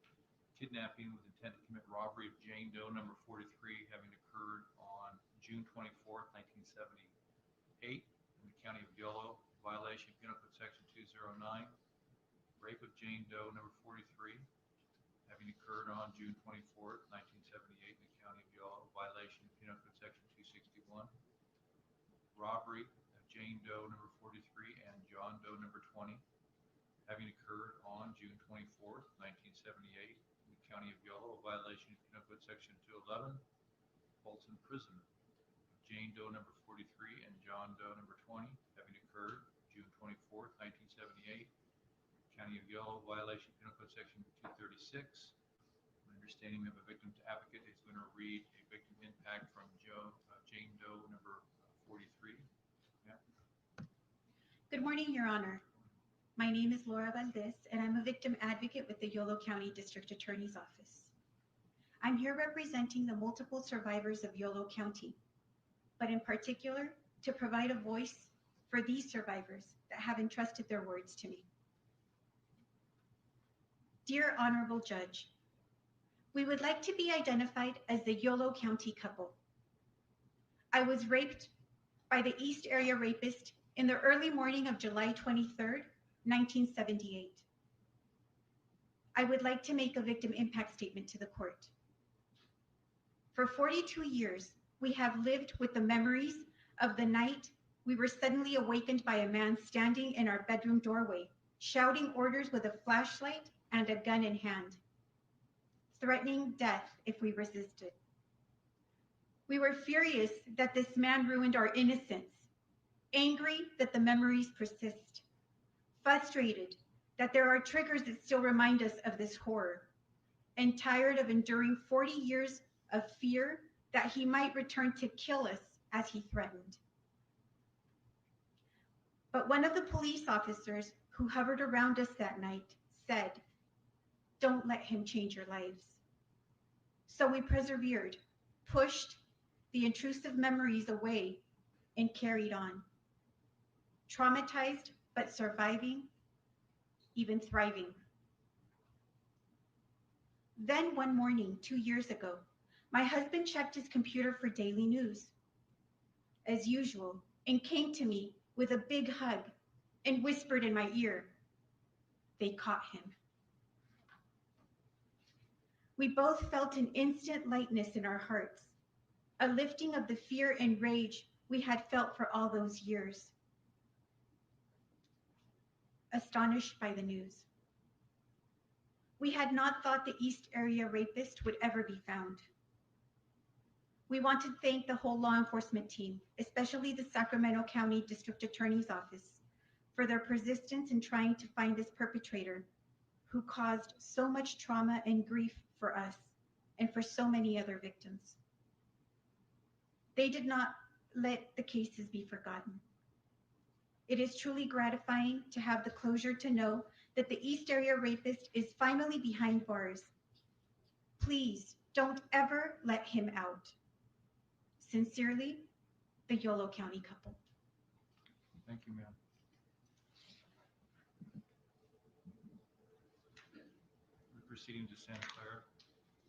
[SPEAKER 2] kidnapping with intent to commit robbery of Jane Doe, number 43, having occurred on June 24th, 1978 in the county of Yolo. Violation of Penal Code Section 209. Rape of Jane Doe, number 43, having occurred on June 24th, 1978 in the county of Yolo. Violation of Penal Code Section 261. Robbery of Jane Doe, number 43, and John Doe, number 20, having occurred on June 24th, 1978 in the county of Yolo. A violation of Penal Code Section 211, false imprisonment of Jane Doe, number 43, and John Doe, number 20, having occurred June 24th, 1978, county of Yolo. Violation of Penal Code Section 236. My understanding of a victim's advocate is going to read a victim impact from Jane Doe, number 43. Yeah.
[SPEAKER 8] Good morning, Your Honor. My name is Laura Valdez, and I'm a victim advocate with the Yolo County District Attorney's Office. I'm here representing the multiple survivors of Yolo County, but in particular, to provide a voice for these survivors that have entrusted their words to me. Dear Honorable Judge, we would like to be identified as the Yolo County couple. I was raped by the East Area Rapist in the early morning of July 23rd, 1978. I would like to make a victim impact statement to the court. For 42 years, we have lived with the memories of the night we were suddenly awakened by a man standing in our bedroom doorway, shouting orders with a flashlight and a gun in hand, threatening death if we resisted. We were furious that this man ruined our innocence, angry that the memories persist, frustrated that there are triggers that still remind us of this horror, and tired of enduring 40 years of fear that he might return to kill us as he threatened. But one of the police officers who hovered around us that night said, "Don't let him change your lives." So we persevered, pushed the intrusive memories away, and carried on. Traumatized, but surviving, even thriving. Then one morning, 2 years ago, my husband checked his computer for daily news, as usual, and came to me with a big hug and whispered in my ear, "They caught him." We both felt an instant lightness in our hearts, a lifting of the fear and rage we had felt for all those years. Astonished by the news. We had not thought the East Area rapist would ever be found. We want to thank the whole law enforcement team, especially the Sacramento County District Attorney's Office, for their persistence in trying to find this perpetrator who caused so much trauma and grief for us and for so many other victims. They did not let the cases be forgotten. It is truly gratifying to have the closure to know that the East Area rapist is finally behind bars. Please don't ever let him out. Sincerely, the Yolo County couple.
[SPEAKER 2] Thank you, ma'am. We're proceeding to Santa Clara.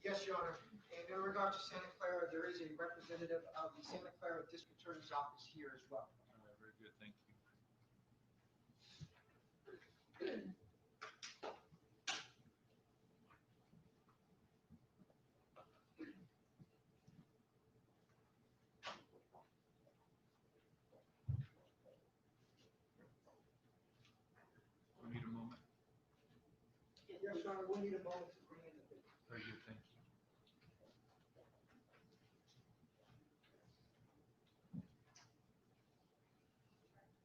[SPEAKER 3] Yes, Your Honor. And in regard to Santa Clara, there is a representative of the Santa Clara District Attorney's Office here as well.
[SPEAKER 2] All right, very good, thank you. We need a moment.
[SPEAKER 3] Yes, Your Honor, we need a moment to bring in the witness.
[SPEAKER 2] Very good, thank you.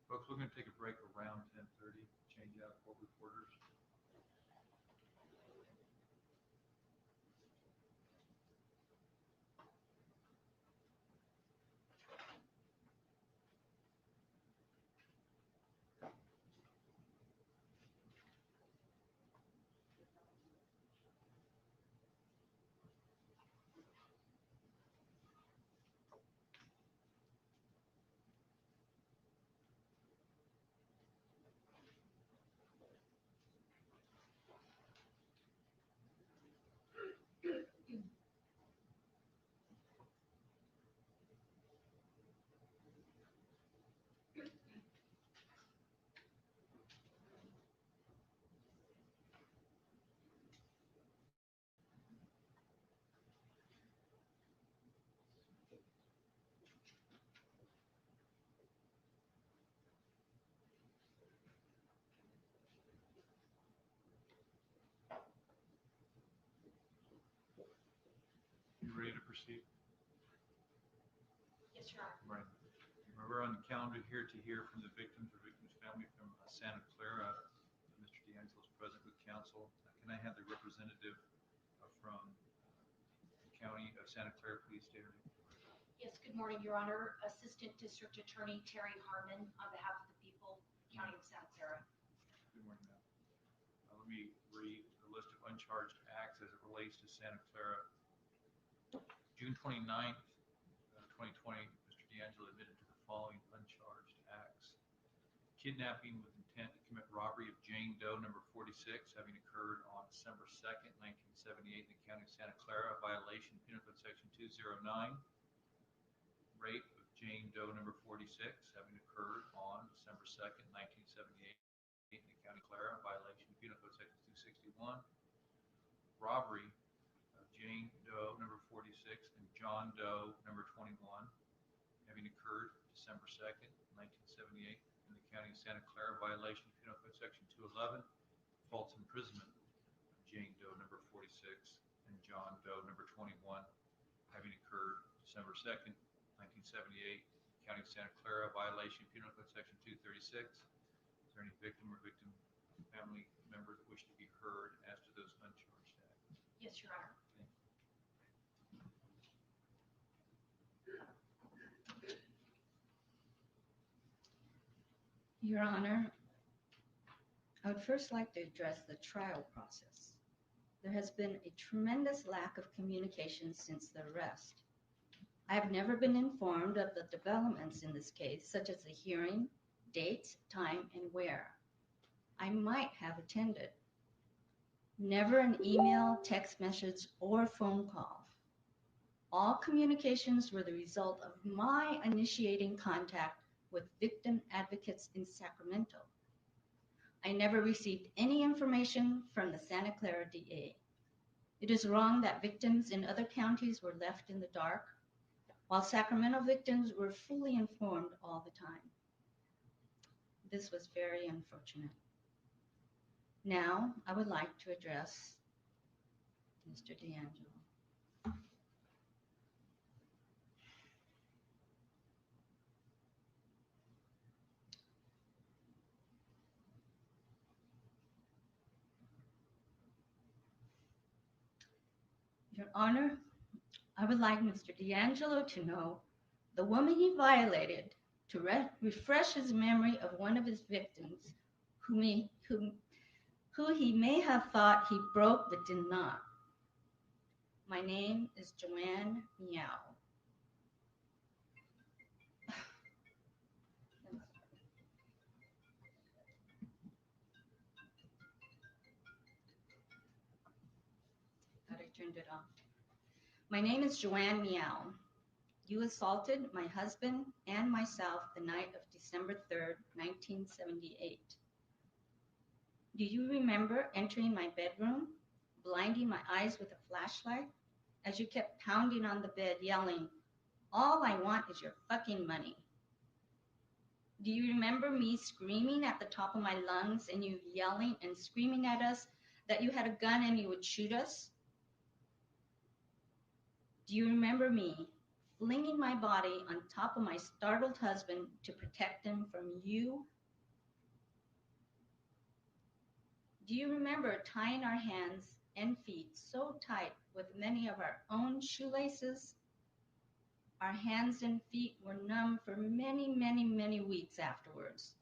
[SPEAKER 2] Folks, we're going to take a break around 10:30, change out court reporters. You ready to proceed?
[SPEAKER 4] Yes, Your Honor.
[SPEAKER 2] Right. We're on the calendar here to hear from the victims or victims' family from Santa Clara. Mr. D'Angelo is present with counsel. Can I have the representative from the County of Santa Clara please state her name?
[SPEAKER 9] Yes, good morning, Your Honor. Assistant District Attorney Terry Harmon on behalf of the people, County of Santa Clara.
[SPEAKER 2] Good morning, ma'am. Let me read the list of uncharged acts as it relates to Santa Clara. June 29th, 2020, Mr. D'Angelo admitted to the following uncharged acts. Kidnapping with intent to commit robbery of Jane Doe, number 46, having occurred on December 2nd, 1978 in the County of Santa Clara, violation Penal Code Section 209. Rape of Jane Doe, number 46, having occurred on December 2nd, 1978 in the County of Clara, violation of Penal Code Section 261. Robbery of Jane Doe, number 46, and John Doe, number 21, having occurred December 2nd, 1978, in the County of Santa Clara, violation of Penal Code Section 211, false imprisonment of Jane Doe, number 46, and John Doe, number 21, having occurred December 2nd, 1978, County of Santa Clara, violation of Penal Code Section 236. Is there any victim or victim family member that wish to be heard as to those uncharged acts?
[SPEAKER 9] Yes, Your Honor.
[SPEAKER 10] Your Honor, I would first like to address the trial process. There has been a tremendous lack of communication since the arrest. I have never been informed of the developments in this case, such as the hearing, dates, time, and where. I might have attended. Never an email, text message, or phone call. All communications were the result of my initiating contact with victim advocates in Sacramento. I never received any information from the Santa Clara DA. It is wrong that victims in other counties were left in the dark, while Sacramento victims were fully informed all the time. This was very unfortunate. Now, I would like to address Mr. D'Angelo. Your Honor, I would like Mr. D'Angelo to know the woman he violated to refresh his memory of one of his victims who he may have thought he broke but did not. My name is Joanne Miao. Thought I turned it off. My name is Joanne Miao. You assaulted my husband and myself the night of December 3rd, 1978. Do you remember entering my bedroom, blinding my eyes with a flashlight, as you kept pounding on the bed, yelling, "All I want is your fucking money"? Do you remember me screaming at the top of my lungs and you yelling and screaming at us that you had a gun and you would shoot us? Do you remember me flinging my body on top of my startled husband to protect him from you? Do you remember tying our hands and feet so tight with many of our own shoelaces? Our hands and feet were numb for many, many, many weeks afterwards.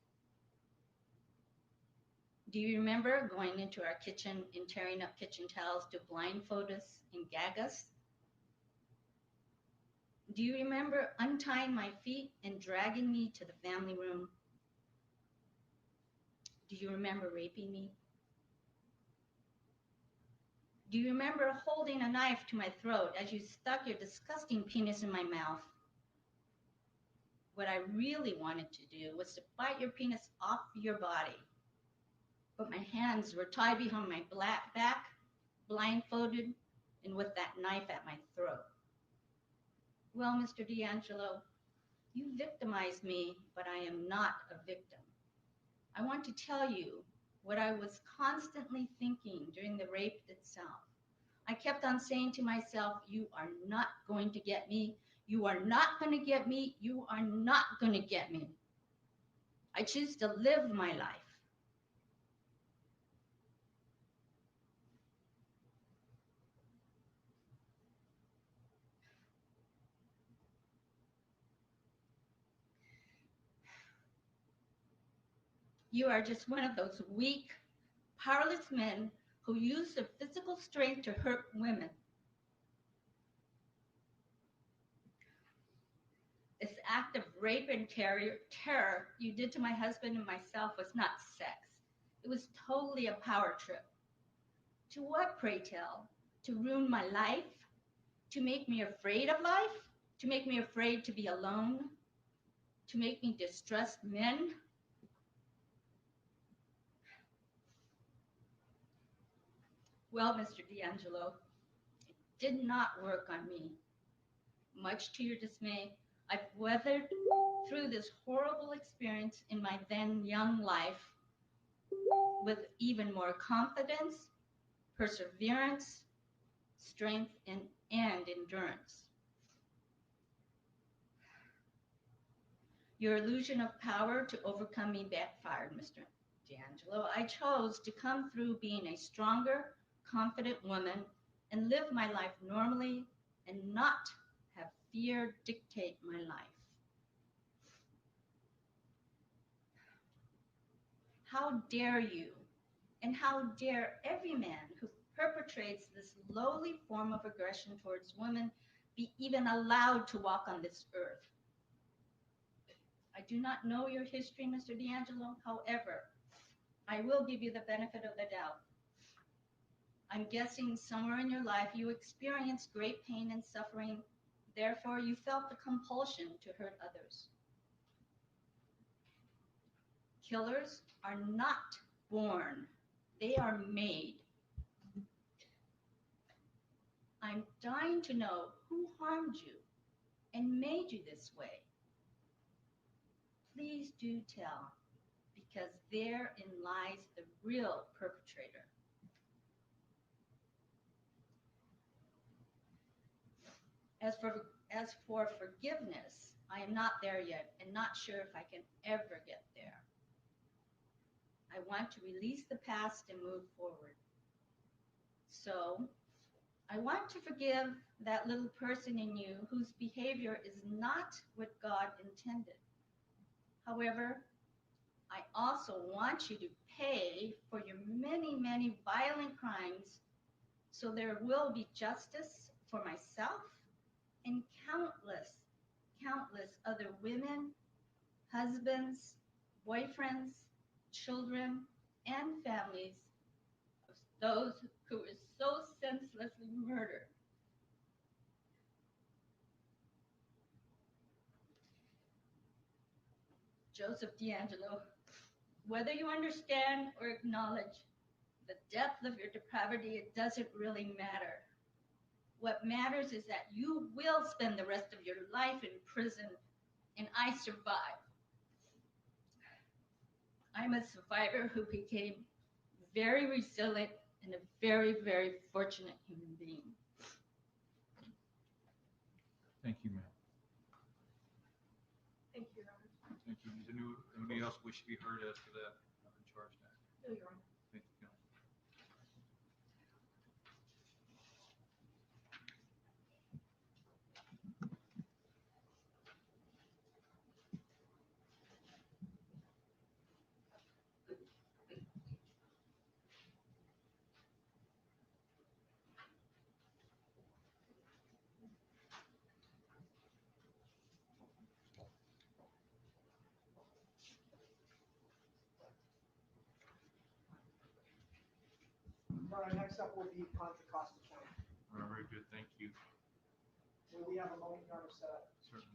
[SPEAKER 10] Do you remember going into our kitchen and tearing up kitchen towels to blindfold us and gag us? Do you remember untying my feet and dragging me to the family room? Do you remember raping me? Do you remember holding a knife to my throat as you stuck your disgusting penis in my mouth? What I really wanted to do was to bite your penis off your body. But my hands were tied behind my back, blindfolded, and with that knife at my throat. Well, Mr. D'Angelo, you victimized me, but I am not a victim. I want to tell you what I was constantly thinking during the rape itself. I kept on saying to myself, "You are not going to get me. You are not going to get me. You are not going to get me." I choose to live my life. You are just one of those weak, powerless men who use their physical strength to hurt women. This act of rape and terror you did to my husband and myself was not sex. It was totally a power trip. To what, pray tell? To ruin my life? To make me afraid of life? To make me afraid to be alone? To make me distrust men? Well, Mr. D'Angelo, it did not work on me. Much to your dismay, I've weathered through this horrible experience in my then young life with even more confidence, perseverance, strength, and endurance. Your illusion of power to overcome me backfired, Mr. D'Angelo. I chose to come through being a stronger, confident woman and live my life normally and not have fear dictate my life. How dare you, and how dare every man who perpetrates this lowly form of aggression towards women be even allowed to walk on this earth? I do not know your history, Mr. D'Angelo. However, I will give you the benefit of the doubt. I'm guessing somewhere in your life you experienced great pain and suffering. Therefore, you felt the compulsion to hurt others. Killers are not born, they are made. I'm dying to know who harmed you and made you this way. Please do tell, because therein lies the real perpetrator. As for forgiveness, I am not there yet and not sure if I can ever get there. I want to release the past and move forward. So, I want to forgive that little person in you whose behavior is not what God intended. However, I also want you to pay for your many, many violent crimes so there will be justice for myself and countless, countless other women, husbands, boyfriends, children, and families of those who were so senselessly murdered. Joseph D'Angelo, whether you understand or acknowledge the depth of your depravity, it doesn't really matter. What matters is that you will spend the rest of your life in prison, and I survived. I'm a survivor who became very resilient and a very, very fortunate human being.
[SPEAKER 2] Thank you, ma'am.
[SPEAKER 4] Thank you, Your Honor.
[SPEAKER 2] Thank you. Is there anybody else wish to be heard as to that uncharged act?
[SPEAKER 4] No, Your Honor.
[SPEAKER 2] Thank you, counsel.
[SPEAKER 3] All right, next up will be Contra Costa County.
[SPEAKER 2] All right, very good. Thank you.
[SPEAKER 3] Will we have a moment, Your Honor, set up?
[SPEAKER 2] Certainly.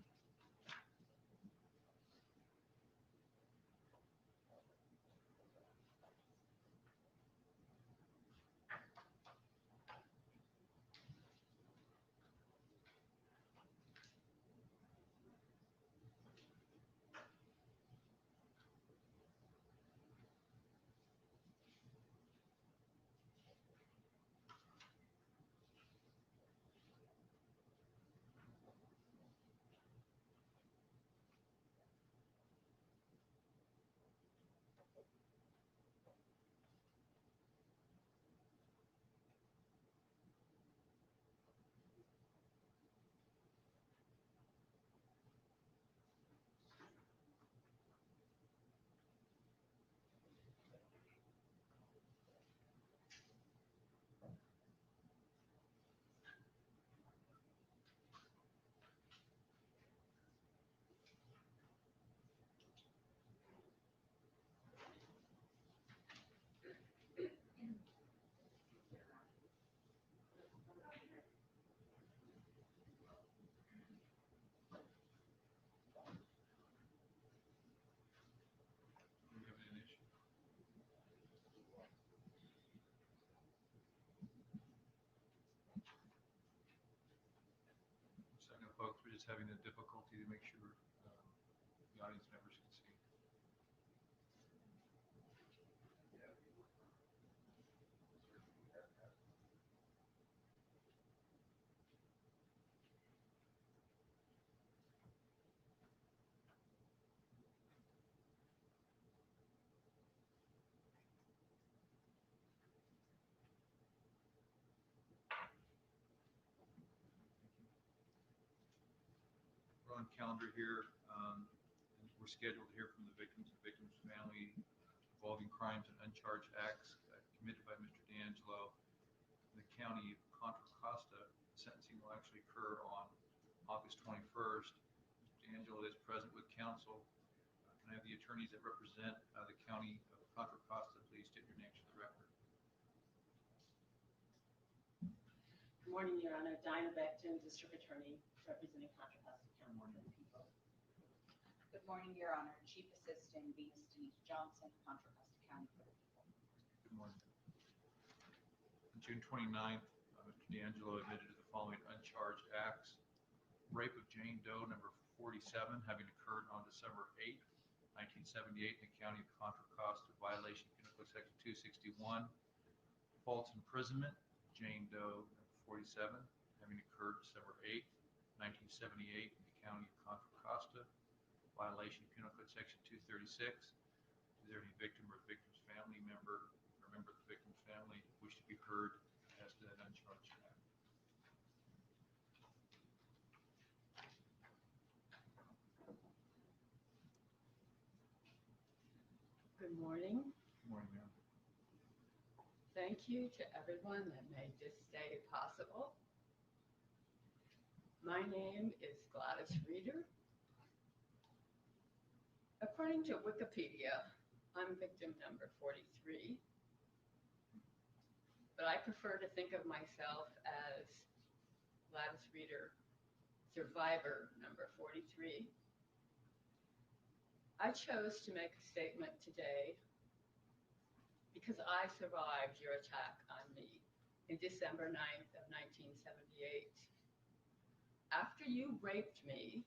[SPEAKER 2] just having the difficulty to make sure the audience members can see. We're on calendar here. And we're scheduled to hear from the victims and victims' family involving crimes and uncharged acts committed by Mr. D'Angelo in the county of Contra Costa. Sentencing will actually occur on August 21st. Mr. D'Angelo is present with counsel. Can I have the attorneys that represent the county of Contra Costa please state your names for the record?
[SPEAKER 11] Good morning, Your Honor. Dinah Beckton, District Attorney, representing Contra Costa County for the people.
[SPEAKER 12] Good morning, Your Honor. Chief Assistant Venus Denise Johnson, Contra Costa County for the people.
[SPEAKER 2] Good morning. On June 29th, Mr. D'Angelo admitted to the following uncharged acts. Rape of Jane Doe, number 47, having occurred on December 8th, 1978 in the county of Contra Costa, violation Penal Code Section 261. False imprisonment, Jane Doe, number 47, having occurred December 8th, 1978 in the county of Contra Costa, violation Penal Code Section 236. Is there any victim or victim's family member or member of the victim's family wish to be heard as to that uncharged act?
[SPEAKER 13] Good morning.
[SPEAKER 2] Good morning, ma'am.
[SPEAKER 13] Thank you to everyone that made this day possible. My name is Gladys Reeder. According to Wikipedia, I'm victim number 43, but I prefer to think of myself as Gladys Reeder, survivor number 43. I chose to make a statement today because I survived your attack on me in December 9th of 1978. After you raped me,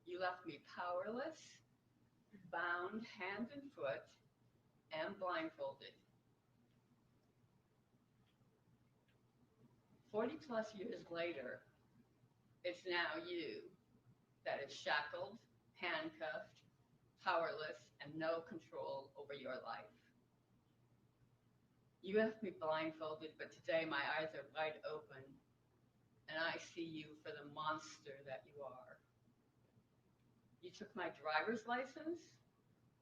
[SPEAKER 13] you left me powerless, bound hand and foot, and blindfolded. 40 plus years later, it's now you that is shackled, handcuffed, powerless, and no control over your life. You left me blindfolded, but today my eyes are wide open, and I see you for the monster that you are. You took my driver's license,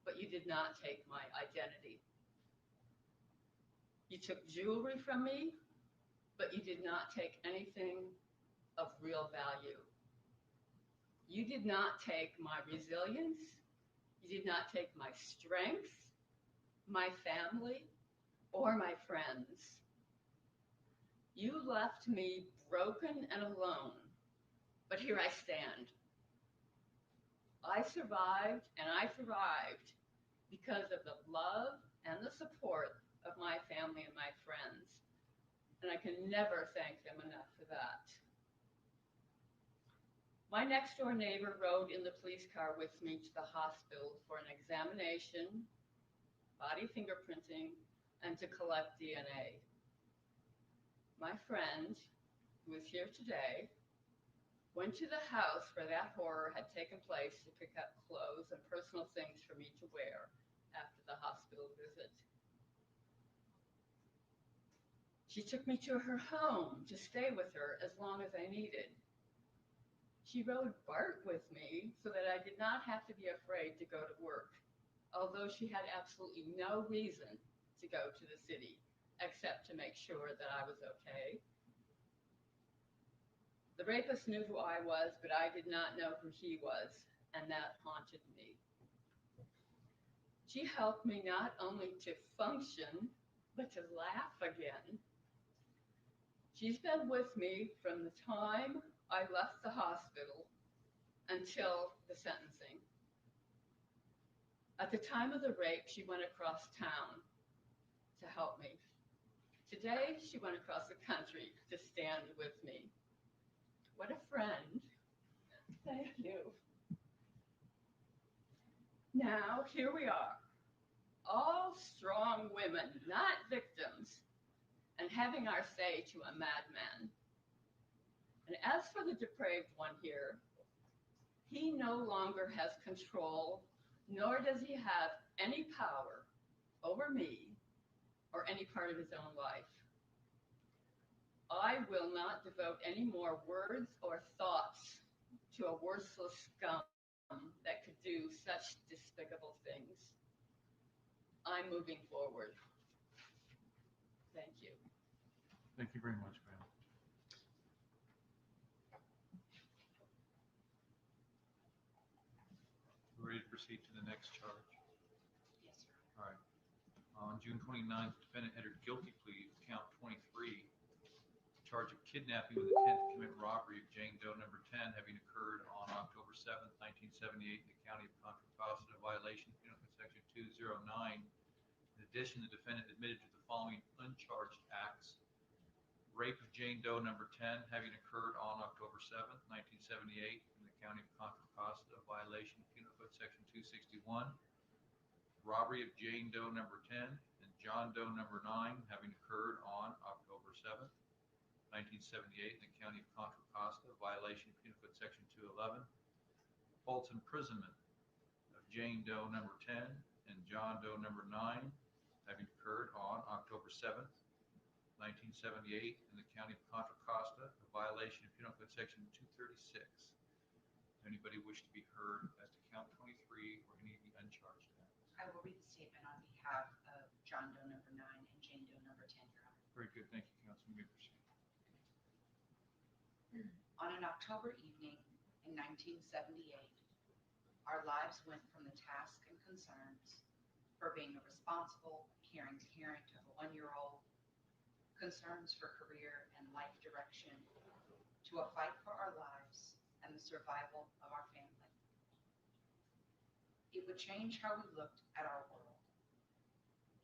[SPEAKER 13] but you did not take my identity. You took jewelry from me, but you did not take anything of real value. You did not take my resilience. You did not take my strength, my family, or my friends. You left me broken and alone, but here I stand. I survived and I thrived because of the love and the support of my family and my friends. And I can never thank them enough for that. My next door neighbor rode in the police car with me to the hospital for an examination, body fingerprinting, and to collect DNA. My friend, who is here today, went to the house where that horror had taken place to pick up clothes and personal things for me to wear after the hospital visit. She took me to her home to stay with her as long as I needed. She rode BART with me so that I did not have to be afraid to go to work, although she had absolutely no reason to go to the city except to make sure that I was okay. The rapist knew who I was, but I did not know who he was, and that haunted me. She helped me not only to function, but to laugh again. She's been with me from the time I left the hospital until the sentencing. At the time of the rape, she went across town to help me. Today, she went across the country to stand with me. What a friend Now, here we are, all strong women, not victims, and having our say to a madman. And as for the depraved one here, he no longer has control, nor does he have any power over me or any part of his own life. I will not devote any more words or thoughts to a worthless scum that could do such despicable things. I'm moving forward. Thank you.
[SPEAKER 2] Thank you very much, ma'am. We're ready to proceed to the next charge.
[SPEAKER 12] Yes, sir.
[SPEAKER 2] All right. On June 29th, the defendant entered guilty plea to count 23, charge of kidnapping with intent to commit robbery of Jane Doe number 10, having occurred on October 7th, 1978 in the county of Contra Costa, violation of Penal Code Section 209. In addition, the defendant admitted to the following uncharged acts: rape of Jane Doe number 10, having occurred on October 7th, 1978 in the county of Contra Costa, violation of Penal Code Section 261. Robbery of Jane Doe number 10 and John Doe number 9, having occurred on October 7th, 1978 in the county of Contra Costa, violation of Penal Code Section 211. False imprisonment of Jane Doe number 10 and John Doe number 9, having occurred on October 7th, 1978 in the county of Contra Costa, a violation of Penal Code Section 236. Does anybody wish to be heard as to count 23 or any of the uncharged acts?
[SPEAKER 12] I will read the statement on behalf of John Doe number 9 and Jane Doe number 10, Your Honor.
[SPEAKER 2] Very good. Thank you, Counsel. You may proceed.
[SPEAKER 12] On an October evening in 1978, our lives went from the tasks and concerns for being a responsible, caring parent of a 1-year-old, concerns for career and life direction, to a fight for our lives and the survival of our family. It would change how we looked at our world.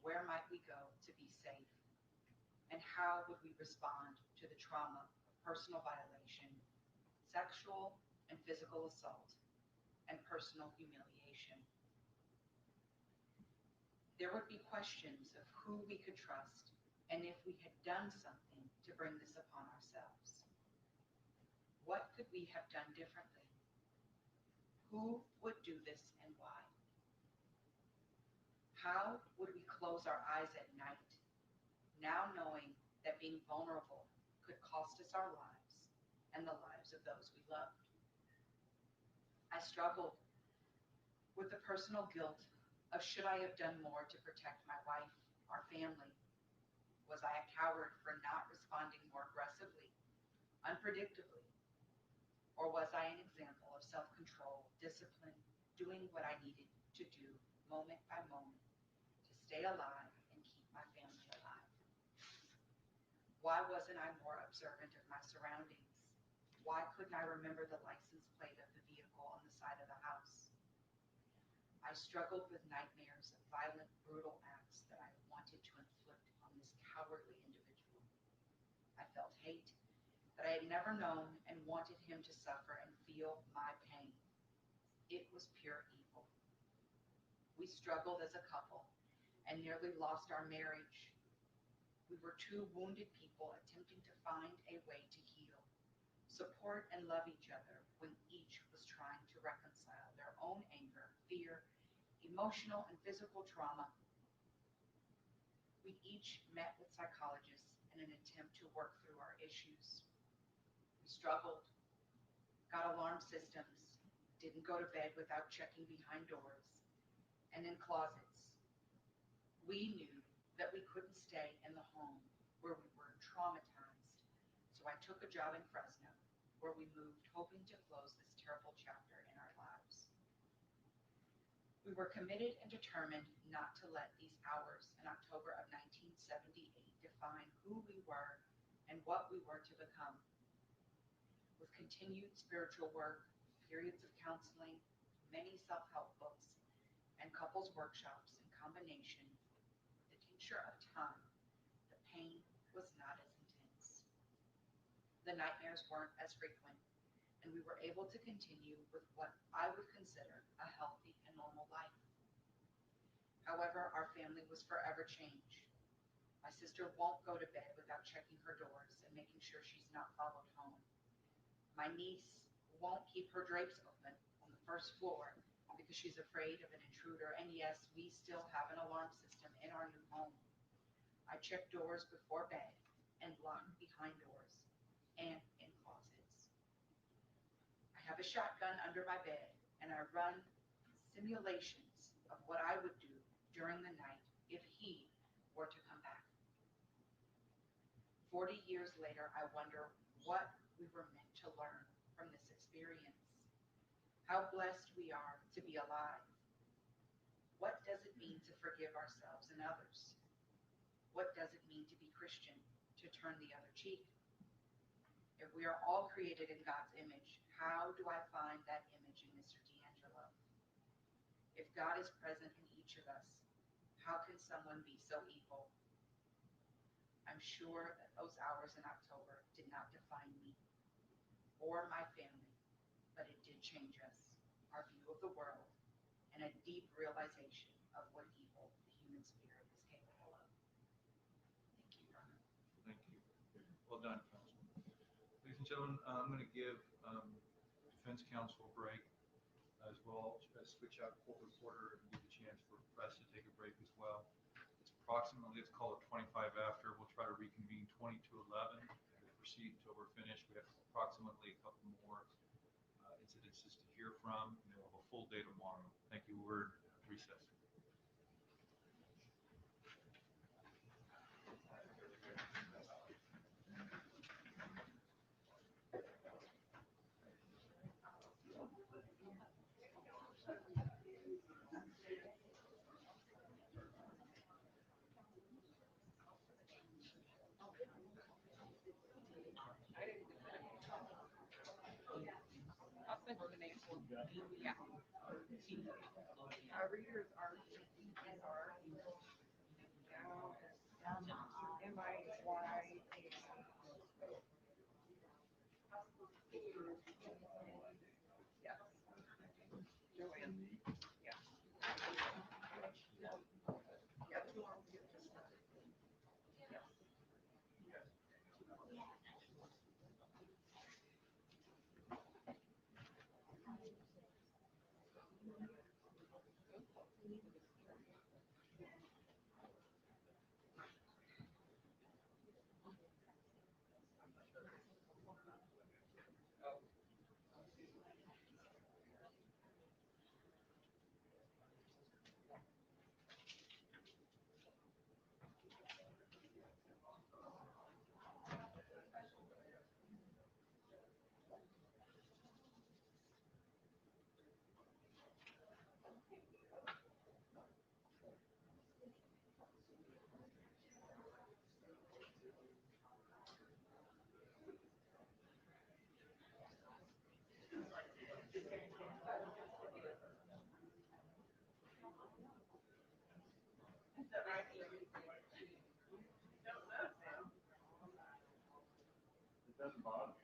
[SPEAKER 12] Where might we go to be safe? And how would we respond to the trauma of personal violation, sexual and physical assault, and personal humiliation? There would be questions of who we could trust and if we had done something to bring this upon ourselves. What could we have done differently? Who would do this and why? How would we close our eyes at night, now knowing that being vulnerable could cost us our lives and the lives of those we loved? I struggled with the personal guilt of, should I have done more to protect my wife, our family? Was I a coward for not responding more aggressively, unpredictably? Or was I an example of self-control, discipline, doing what I needed to do moment by moment to stay alive and keep my family alive? Why wasn't I more observant of my surroundings? Why couldn't I remember the license plate of the vehicle on the side of the house? I struggled with nightmares of violent, brutal acts that I wanted to inflict on this cowardly individual. I felt hate that I had never known and wanted him to suffer and feel my pain. It was pure evil. We struggled as a couple and nearly lost our marriage. We were two wounded people attempting to find a way to heal, support, and love each other when each was trying to reconcile their own anger, fear, emotional and physical trauma. We each met with psychologists in an attempt to work through our issues. We struggled, got alarm systems, didn't go to bed without checking behind doors and in closets. We knew that we couldn't stay in the home where we were traumatized, so I took a job in Fresno, where we moved hoping to close this terrible chapter in our lives. We were committed and determined not to let these hours in October of 1978 define who we were and what we were to become. With continued spiritual work, periods of counseling, many self-help books, and couples workshops in combination with the tincture of time, the pain was not as intense. The nightmares weren't as frequent, and we were able to continue with what I would consider a healthy and normal life. However, our family was forever changed. My sister won't go to bed without checking her doors and making sure she's not followed home. My niece won't keep her drapes open on the first floor because she's afraid of an intruder. And yes, we still have an alarm system in our new home. I check doors before bed and lock behind doors and in closets. I have a shotgun under my bed and I run simulations of what I would do during the night if he were to come back. 40 years later, I wonder what we were meant to learn from this experience. How blessed we are to be alive. What does it mean to forgive ourselves and others? What does it mean to be Christian, to turn the other cheek? If we are all created in God's image, how do I find that image in Mr. D'Angelo? If God is present in each of us, how can someone be so evil? I'm sure that those hours in October did not define me or my family, but it did change us, our view of the world, and a deep realization of what evil the human spirit is capable of. Thank you, Your Honor.
[SPEAKER 2] Thank you. Well done, counsel. Ladies and gentlemen, I'm going to give defense counsel a break as well as switch out court reporter and give a chance for press to take a break as well. It's approximately, let's call it 25 after. We'll try to reconvene 20 to 11 and we'll proceed until we're finished. We have approximately a couple more incidences to hear from, and then we'll have a full day tomorrow. Thank you. We're recessed.
[SPEAKER 4] I'll send you the name. Yeah. Our readers are MIY. Yes. Joanne. Yeah.
[SPEAKER 2] It doesn't bother me.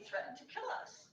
[SPEAKER 1] threatened to kill us.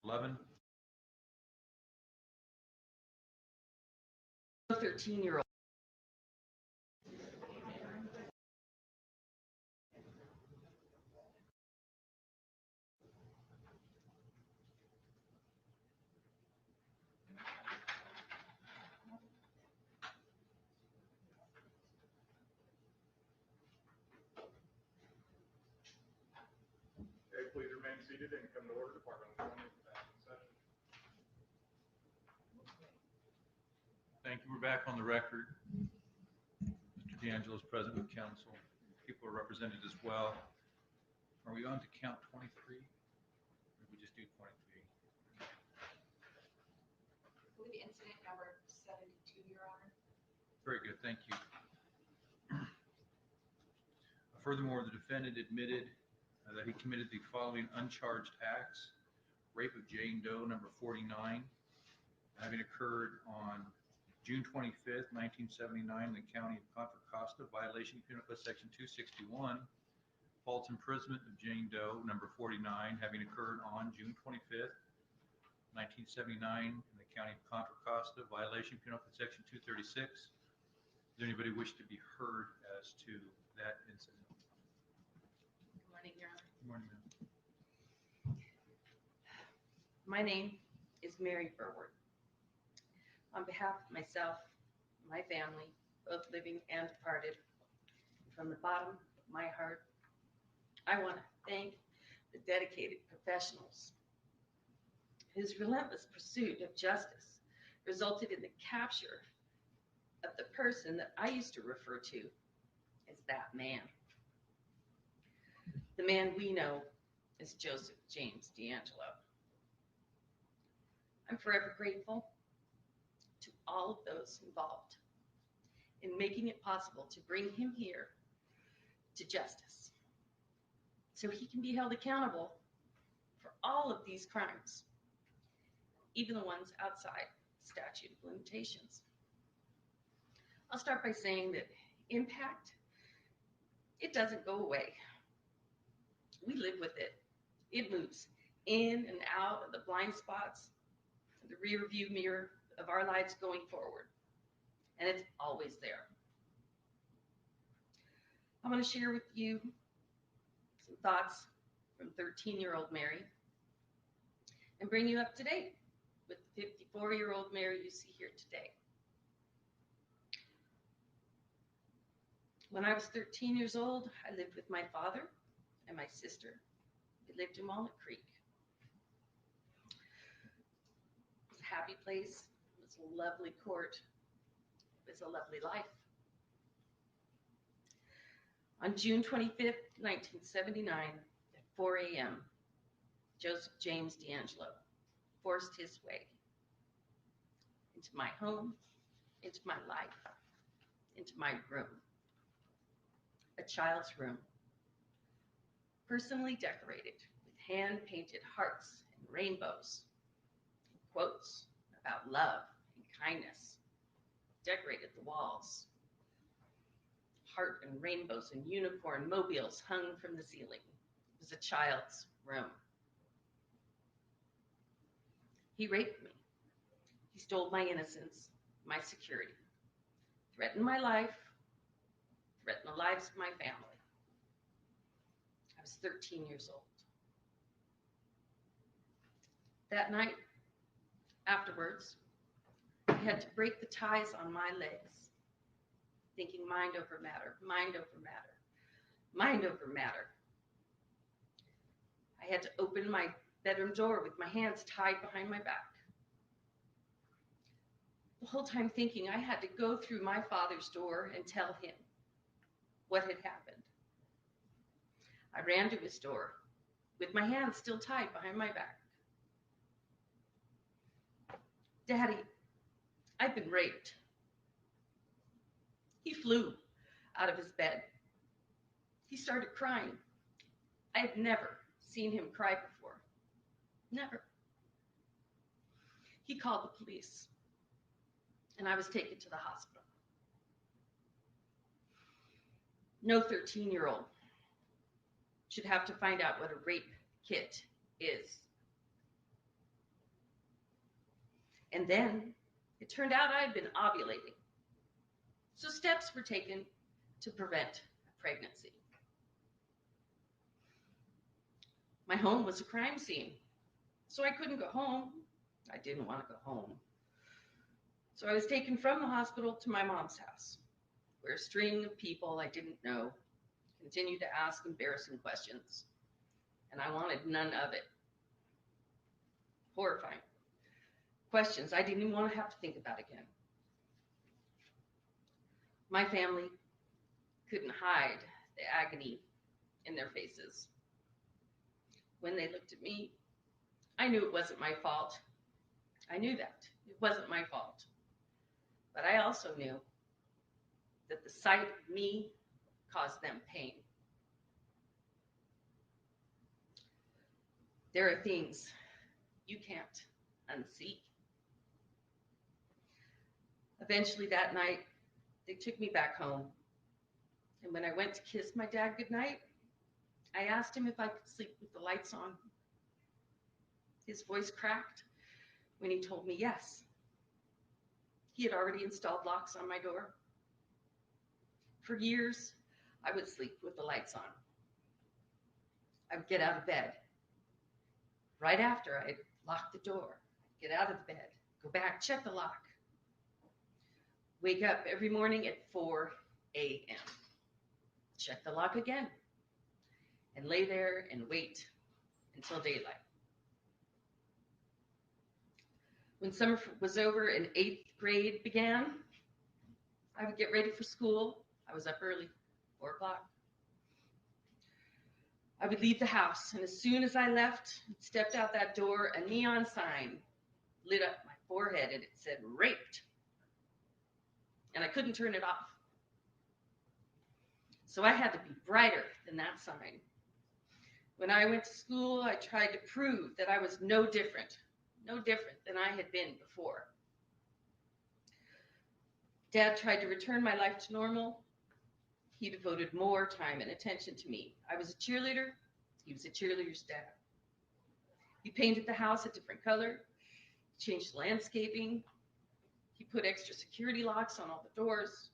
[SPEAKER 2] Eleven.
[SPEAKER 12] 13-year-old.
[SPEAKER 14] Okay, please remain seated and come to order. Department of Attorney, back in session.
[SPEAKER 2] Thank you. We're back on the record. Mr. D'Angelo is present with counsel. People are represented as well. Are we on to count 23? Or did we just do 23?
[SPEAKER 12] I believe incident number 72, Your Honor.
[SPEAKER 2] Very good, thank you. Furthermore, the defendant admitted that he committed the following uncharged acts: rape of Jane Doe, number 49, having occurred on June 25th, 1979 in the county of Contra Costa, violation of Penal Code Section 261. False imprisonment of Jane Doe, number 49, having occurred on June 25th, 1979 in the county of Contra Costa, violation of Penal Code Section 236. Does anybody wish to be heard as to that incident?
[SPEAKER 12] Good morning, Your Honor.
[SPEAKER 2] Good morning, ma'am.
[SPEAKER 12] My name is Mary Burward. On behalf of myself, my family, both living and departed, from the bottom of my heart, I want to thank the dedicated professionals whose relentless pursuit of justice resulted in the capture of the person that I used to refer to as that man. The man we know as Joseph James D'Angelo. I'm forever grateful to all of those involved in making it possible to bring him here to justice so he can be held accountable for all of these crimes, even the ones outside statute of limitations. I'll start by saying that impact, it doesn't go away. We live with it. It moves in and out of the blind spots, the rear view mirror of our lives going forward. And it's always there. I want to share with you some thoughts from 13-year-old Mary and bring you up to date with the 54-year-old Mary you see here today. When I was 13 years old, I lived with my father and my sister. We lived in Walnut Creek. It was a happy place. It was a lovely court. It was a lovely life. On June 25th, 1979, at 4 a.m., Joseph James D'Angelo forced his way into my home, into my life, into my room. A child's room, personally decorated with hand-painted hearts and rainbows, and quotes about love and kindness decorated the walls. Heart and rainbows and unicorn mobiles hung from the ceiling. It was a child's room. He raped me. He stole my innocence, my security, threatened my life, threatened the lives of my family. I was 13 years old. That night, afterwards, I had to break the ties on my legs
[SPEAKER 15] thinking mind over matter, mind over matter, mind over matter. I had to open my bedroom door with my hands tied behind my back. The whole time thinking I had to go through my father's door and tell him what had happened. I ran to his door with my hands still tied behind my back. Daddy, I've been raped. He flew out of his bed. He started crying. I had never seen him cry before. Never. He called the police, and I was taken to the hospital. No 13-year-old should have to find out what a rape kit is. And then it turned out I had been ovulating. So steps were taken to prevent a pregnancy. My home was a crime scene, so I couldn't go home. I didn't want to go home. So I was taken from the hospital to my mom's house, where a string of people I didn't know continued to ask embarrassing questions, and I wanted none of it. Horrifying questions I didn't even want to have to think about again. My family couldn't hide the agony in their faces. When they looked at me, I knew it wasn't my fault. I knew that. It wasn't my fault. But I also knew that the sight of me caused them pain. There are things you can't unsee. Eventually that night, they took me back home. And when I went to kiss my dad goodnight, I asked him if I could sleep with the lights on. His voice cracked when he told me yes. He had already installed locks on my door. For years, I would sleep with the lights on. I would get out of bed. Right after I'd lock the door, I'd get out of the bed, go back, check the lock. Wake up every morning at 4 a.m. Check the lock again, and lay there and wait until daylight. When summer was over and 8th grade began, I would get ready for school. I was up early, 4 o'clock. I would leave the house, and as soon as I left and stepped out that door, a neon sign lit up my forehead, and it said raped. And I couldn't turn it off. So I had to be brighter than that sign. When I went to school, I tried to prove that I was no different than I had been before. Dad tried to return my life to normal. He devoted more time and attention to me. I was a cheerleader. He was a cheerleader's dad. He painted the house a different color, changed landscaping. He put extra security locks on all the doors,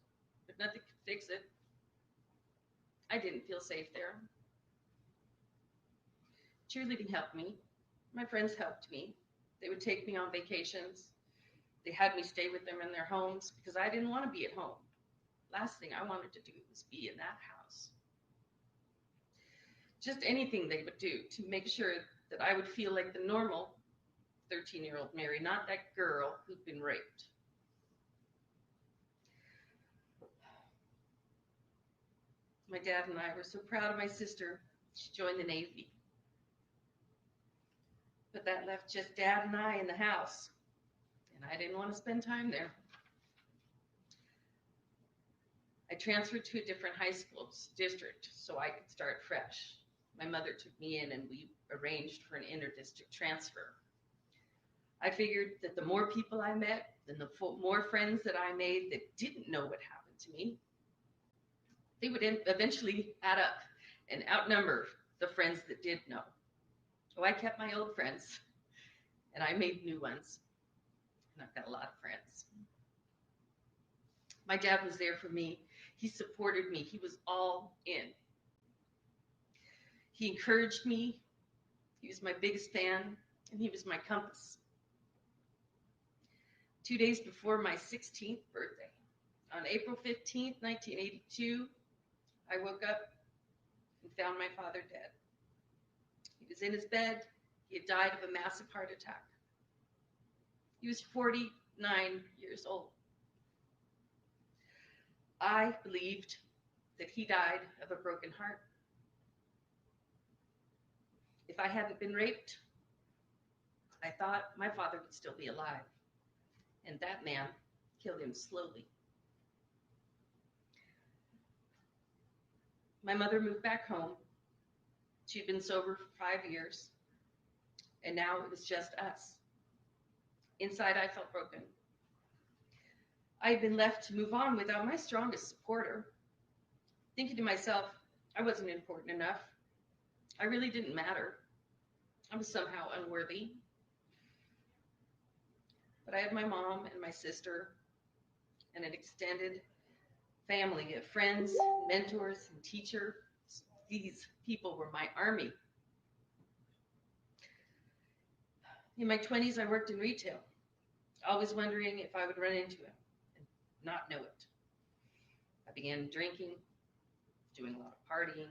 [SPEAKER 15] but nothing could fix it. I didn't feel safe there. Cheerleading helped me. My friends helped me. They would take me on vacations. They had me stay with them in their homes because I didn't want to be at home. Last thing I wanted to do was be in that house. Just anything they would do to make sure that I would feel like the normal 13-year-old Mary, not that girl who'd been raped. My dad and I were so proud of my sister. She joined the Navy. But that left just Dad and I in the house, and I didn't want to spend time there. I transferred to a different high school district so I could start fresh. My mother took me in, and we arranged for an inter-district transfer. I figured that the more people I met, and the more friends that I made that didn't know what happened to me, they would eventually add up and outnumber the friends that did know. So I kept my old friends, and I made new ones, and I've got a lot of friends. My dad was there for me. He supported me. He was all in. He encouraged me. He was my biggest fan, and he was my compass. 2 days before my 16th birthday, On April 15th, 1982, I woke up and found my father dead. He was in his bed. He had died of a massive heart attack. He was 49 years old. I believed that he died of a broken heart. If I hadn't been raped, I thought my father would still be alive. And that man killed him slowly. My mother moved back home. She'd been sober for 5 years, and now it was just us. Inside, I felt broken. I had been left to move on without my strongest supporter, thinking to myself, I wasn't important enough. I really didn't matter. I was somehow unworthy. But I had my mom and my sister and an extended family of friends, mentors, and teachers. These people were my army. In my 20s, I worked in retail, always wondering if I would run into him and not know it. I began drinking, doing a lot of partying,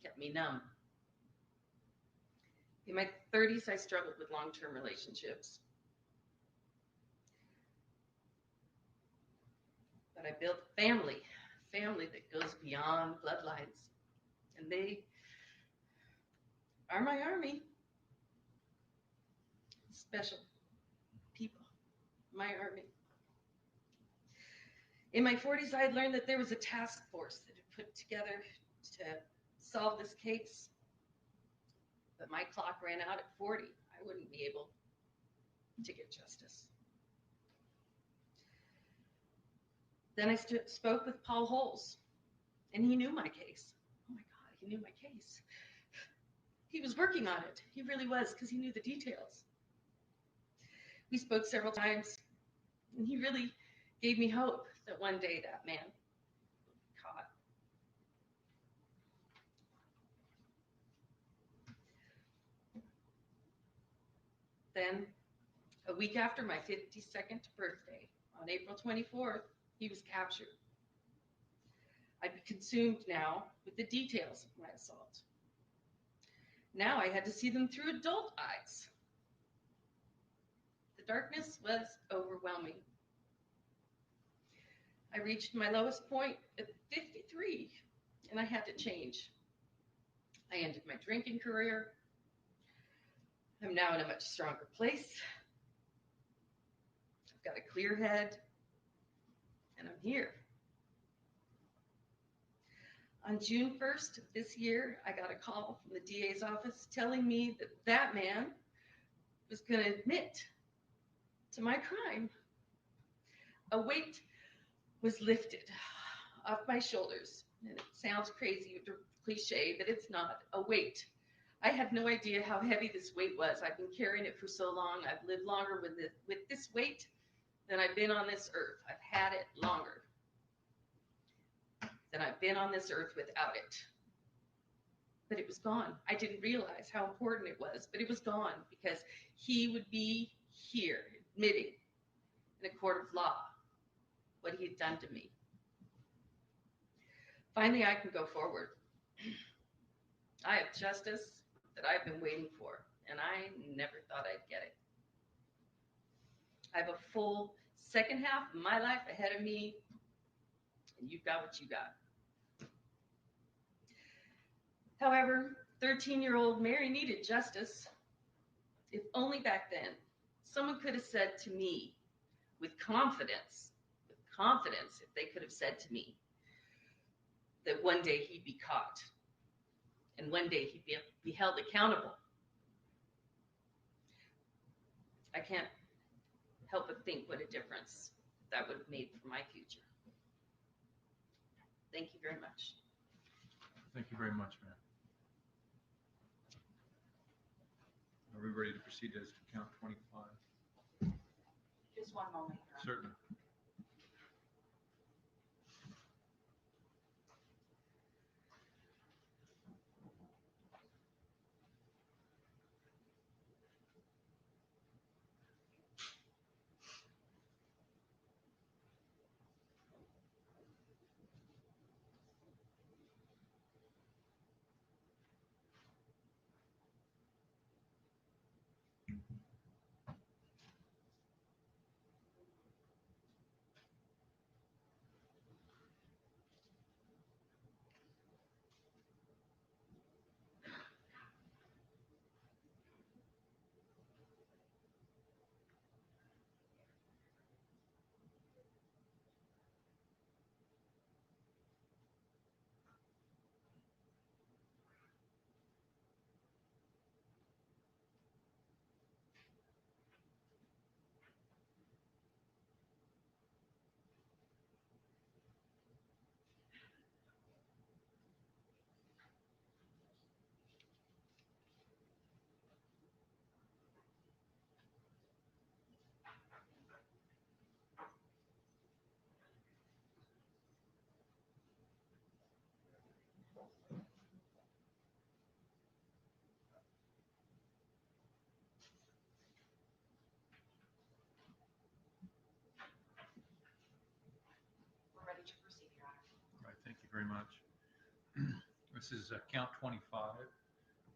[SPEAKER 15] kept me numb. In my 30s, I struggled with long-term relationships. But I built a family that goes beyond bloodlines. And they are my army. Special people, my army. In my 40s, I had learned that there was a task force that had put together to solve this case. But my clock ran out at 40. I wouldn't be able to get justice. Then I spoke with Paul Holes, and he knew my case. Oh my God, he knew my case. He was working on it. He really was, because he knew the details. We spoke several times, and he really gave me hope that one day that man would be caught. Then, a week after my 52nd birthday, on April 24th, he was captured. I'd be consumed now with the details of my assault. Now I had to see them through adult eyes. The darkness was overwhelming. I reached my lowest point at 53, and I had to change. I ended my drinking career. I'm now in a much stronger place. I've got a clear head, and I'm here. On June 1st of this year, I got a call from the DA's office telling me that that man was going to admit to my crime. A weight was lifted off my shoulders, and it sounds crazy or cliche, but it's not. A weight. I had no idea how heavy this weight was. I've been carrying it for so long. I've lived longer with this weight than I've been on this earth. I've had it longer than I've been on this earth without it. But it was gone. I didn't realize how important it was, but it was gone because he would be here admitting in a court of law what he had done to me. Finally, I can go forward. I have justice that I've been waiting for, and I never thought I'd get it. I have a full second half of my life ahead of me, and you've got what you got. However, 13-year-old Mary needed justice. If only back then, someone could have said to me with confidence, if they could have said to me that one day he'd be caught and one day he'd be held accountable. I can't help but think what a difference that would have made for my future. Thank you very much.
[SPEAKER 2] Thank you very much, ma'am. Are we ready to proceed as to count 25?
[SPEAKER 12] Just one moment.
[SPEAKER 2] Certainly.
[SPEAKER 9] We're ready to proceed, Your Honor.
[SPEAKER 2] All right, thank you very much. This is count 25.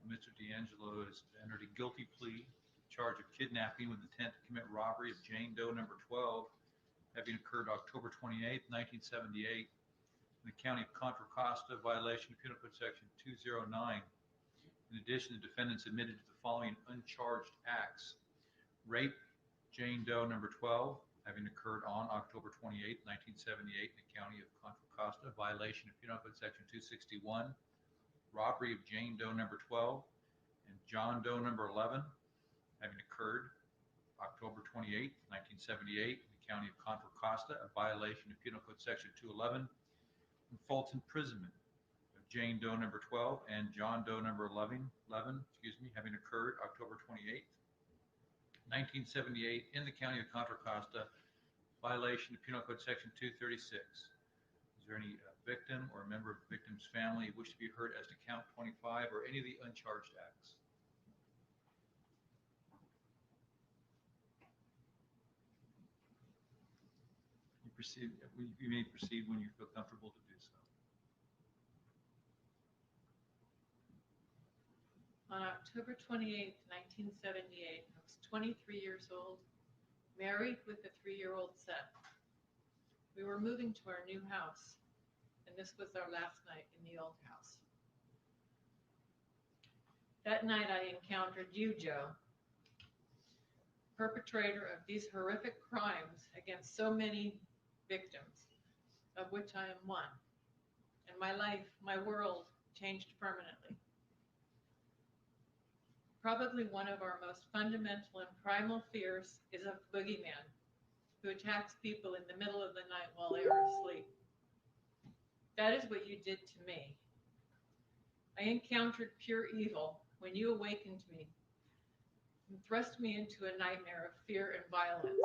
[SPEAKER 2] Mr. D'Angelo has entered a guilty plea, charge of kidnapping with intent to commit robbery of Jane Doe number 12, having occurred October 28, 1978, in the county of Contra Costa, violation of Penal Code Section 209. In addition, the defendants admitted to the following uncharged acts: rape Jane Doe number 12, having occurred on October 28, 1978, in the county of Contra Costa, violation of Penal Code Section 261. Robbery of Jane Doe number 12 and John Doe number 11, having occurred October 28, 1978, in the county of Contra Costa, a violation of Penal Code Section 211, and false imprisonment of Jane Doe number 12 and John Doe number 11, having occurred October 28, 1978, in the county of Contra Costa, violation of Penal Code Section 236. Is there any victim or a member of the victim's family wish to be heard as to count 25 or any of the uncharged acts? You may proceed when you feel comfortable to do so.
[SPEAKER 16] On October 28, 1978, I was 23 years old, married with a 3-year-old son. We were moving to our new house, and this was our last night in the old house. That night I encountered you, Joe, perpetrator of these horrific crimes against so many victims, of which I am one. And my life, my world changed permanently. Probably one of our most fundamental and primal fears is of the boogeyman, who attacks people in the middle of the night while they are asleep. That is what you did to me. I encountered pure evil when you awakened me and thrust me into a nightmare of fear and violence.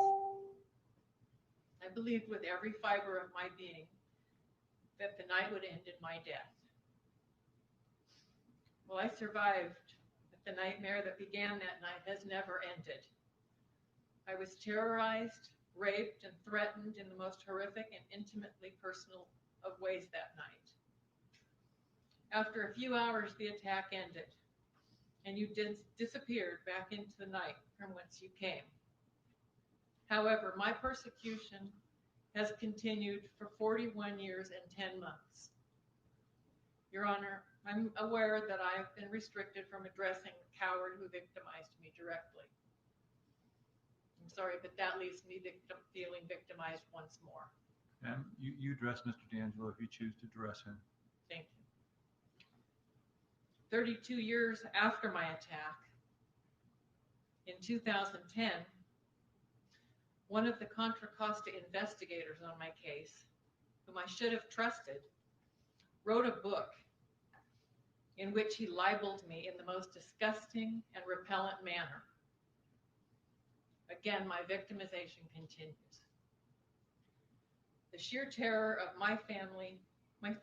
[SPEAKER 16] I believed with every fiber of my being that the night would end in my death. Well, I survived, but the nightmare that began that night has never ended. I was terrorized, raped, and threatened in the most horrific and intimately personal of ways that night. After a few hours, the attack ended, and you disappeared back into the night from whence you came. However, my persecution has continued for 41 years and 10 months. Your Honor, I'm aware that I have been restricted from addressing the coward who victimized me directly. I'm sorry, but that leaves me feeling victimized once more.
[SPEAKER 2] And you address Mr. D'Angelo if you choose to address him.
[SPEAKER 16] Thank you. 32 years after my attack, in 2010, one of the Contra Costa investigators on my case, whom I should have trusted, wrote a book in which he libeled me in the most disgusting and repellent manner. Again, my victimization continues. The sheer terror my family and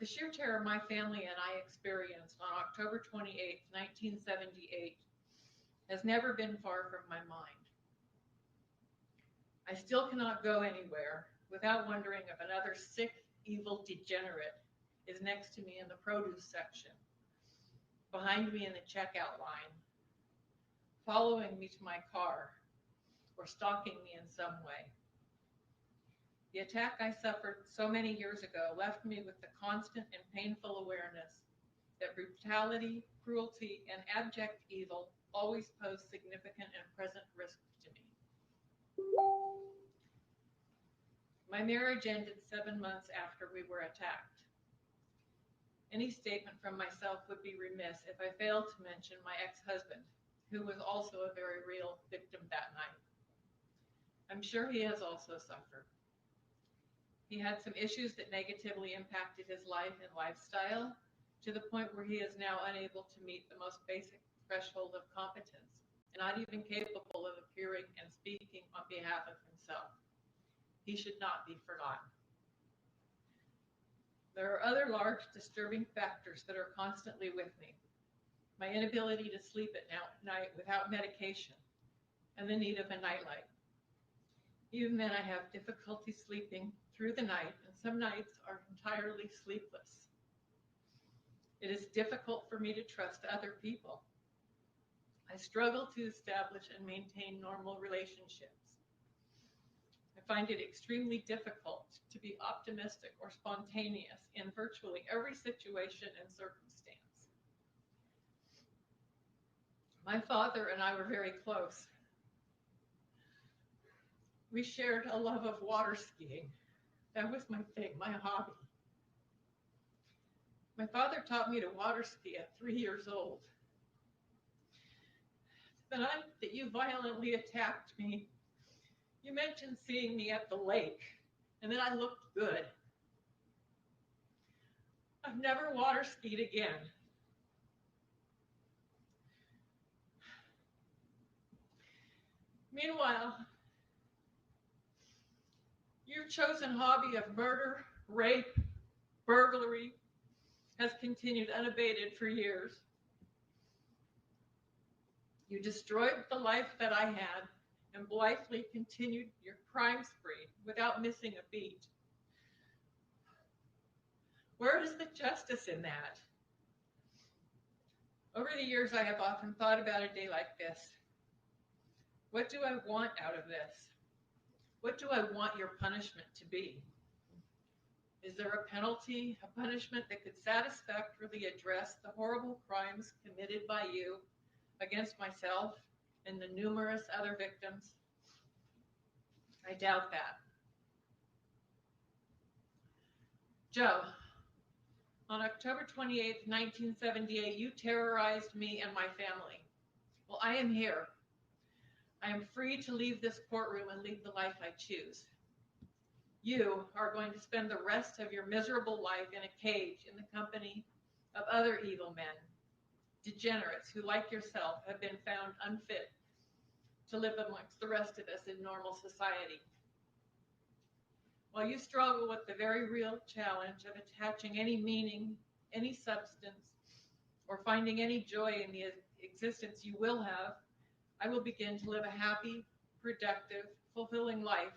[SPEAKER 16] I experienced on October 28, 1978, has never been far from my mind. I still cannot go anywhere without wondering if another sick, evil degenerate is next to me in the produce section, behind me in the checkout line, following me to my car, or stalking me in some way. The attack I suffered so many years ago left me with the constant and painful awareness that brutality, cruelty, and abject evil always pose significant and present risk to me. My marriage ended 7 months after we were attacked. Any statement from myself would be remiss if I failed to mention my ex-husband, who was also a very real victim that night. I'm sure he has also suffered. He had some issues that negatively impacted his life and lifestyle to the point where he is now unable to meet the most basic threshold of competence, and not even capable of appearing and speaking on behalf of himself. He should not be forgotten. There are other large disturbing factors that are constantly with me. My inability to sleep at night without medication and the need of a nightlight. Even then, I have difficulty sleeping through the night, and some nights are entirely sleepless. It is difficult for me to trust other people. I struggle to establish and maintain normal relationships. I find it extremely difficult to be optimistic or spontaneous in virtually every situation and circumstance. My father and I were very close. We shared a love of water skiing. That was my thing, my hobby. My father taught me to water ski at 3 years old. The night that you violently attacked me, you mentioned seeing me at the lake, and that I looked good. I've never water skied again. Meanwhile, your chosen hobby of murder, rape, burglary has continued unabated for years. You destroyed the life that I had and blithely continued your crime spree without missing a beat. Where is the justice in that? Over the years, I have often thought about a day like this. What do I want out of this? What do I want your punishment to be? Is there a penalty, a punishment that could satisfactorily address the horrible crimes committed by you against myself and the numerous other victims? I doubt that. Joe, on October 28th, 1978, you terrorized me and my family. Well, I am here. I am free to leave this courtroom and lead the life I choose. You are going to spend the rest of your miserable life in a cage in the company of other evil men, degenerates who, like yourself, have been found unfit to live amongst the rest of us in normal society. While you struggle with the very real challenge of attaching any meaning, any substance, or finding any joy in the existence you will have, I will begin to live a happy, productive, fulfilling life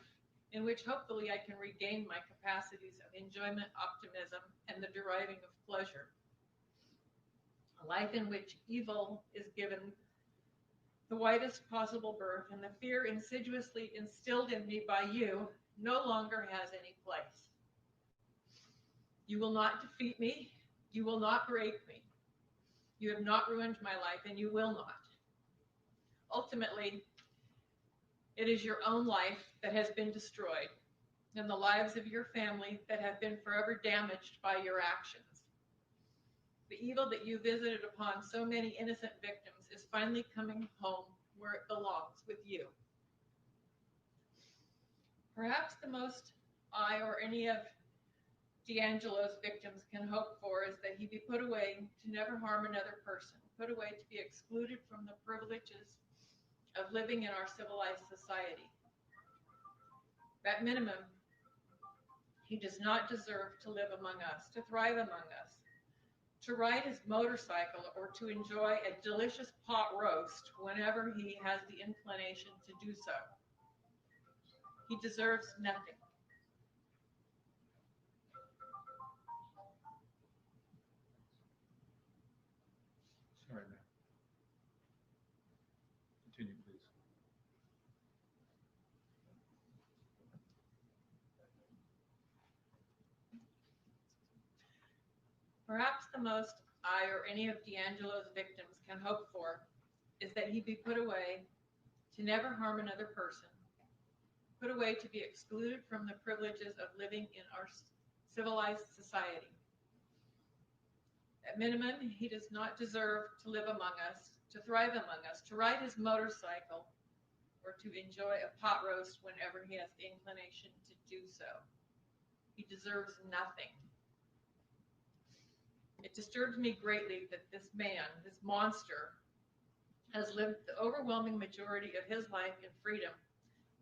[SPEAKER 16] in which hopefully I can regain my capacities of enjoyment, optimism, and the deriving of pleasure. A life in which evil is given the widest possible berth, and the fear insidiously instilled in me by you no longer has any place. You will not defeat me. You will not break me. You have not ruined my life, and you will not. Ultimately, it is your own life that has been destroyed, and the lives of your family that have been forever damaged by your actions. The evil that you visited upon so many innocent victims is finally coming home where it belongs, with you. Perhaps the most I or any of D'Angelo's victims can hope for is that he be put away to never harm another person, put away to be excluded from the privileges of living in our civilized society. At minimum, he does not deserve to live among us, to thrive among us, to ride his motorcycle, or to enjoy a delicious pot roast whenever he has the inclination to do so. He deserves nothing.
[SPEAKER 2] Sorry, ma'am.
[SPEAKER 16] the most I or any of D'Angelo's victims can hope for is that he be put away to never harm another person, put away to be excluded from the privileges of living in our civilized society. At minimum, he does not deserve to live among us, to thrive among us, to ride his motorcycle, or to enjoy a pot roast whenever he has the inclination to do so. He deserves nothing. It disturbs me greatly that this man, this monster, has lived the overwhelming majority of his life in freedom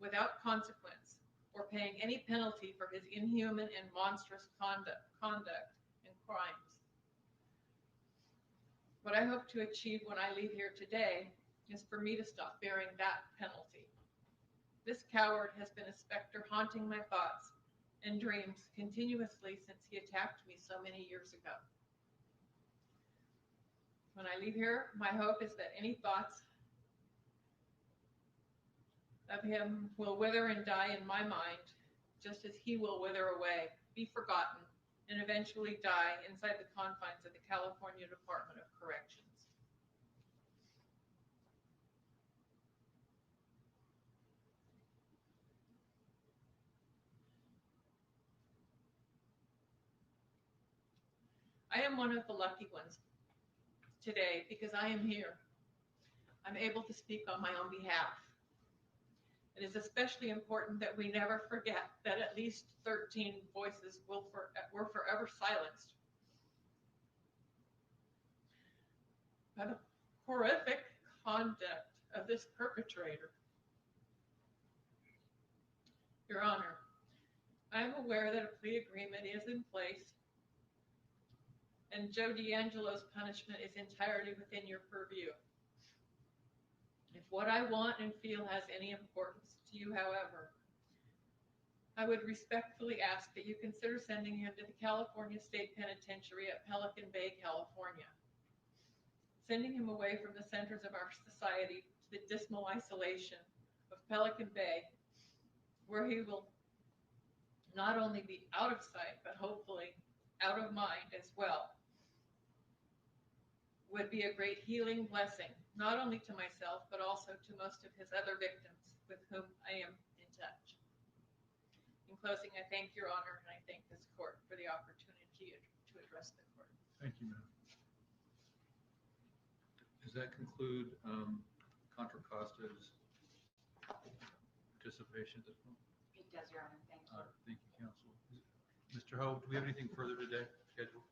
[SPEAKER 16] without consequence or paying any penalty for his inhuman and monstrous conduct and crimes. What I hope to achieve when I leave here today is for me to stop bearing that penalty. This coward has been a specter haunting my thoughts and dreams continuously since he attacked me so many years ago. When I leave here, my hope is that any thoughts of him will wither and die in my mind, just as he will wither away, be forgotten, and eventually die inside the confines of the California Department of Corrections. I am one of the lucky ones today because I am here. I'm able to speak on my own behalf. It is especially important that we never forget that at least 13 voices were forever silenced by the horrific conduct of this perpetrator. Your Honor, I am aware that a plea agreement is in place and Joe D'Angelo's punishment is entirely within your purview. If what I want and feel has any importance to you, however, I would respectfully ask that you consider sending him to the California State Penitentiary at Pelican Bay, California. Sending him away from the centers of our society to the dismal isolation of Pelican Bay, where he will not only be out of sight, but hopefully out of mind as well, would be a great healing blessing, not only to myself, but also to most of his other victims with whom I am in touch. In closing, I thank Your Honor and I thank this court for the opportunity to address the court.
[SPEAKER 2] Thank you, ma'am. Does that conclude Contra Costa's participation at this point?
[SPEAKER 12] It does, Your Honor. Thank you.
[SPEAKER 2] Thank you, counsel. Mr. Ho, do we have anything further today scheduled?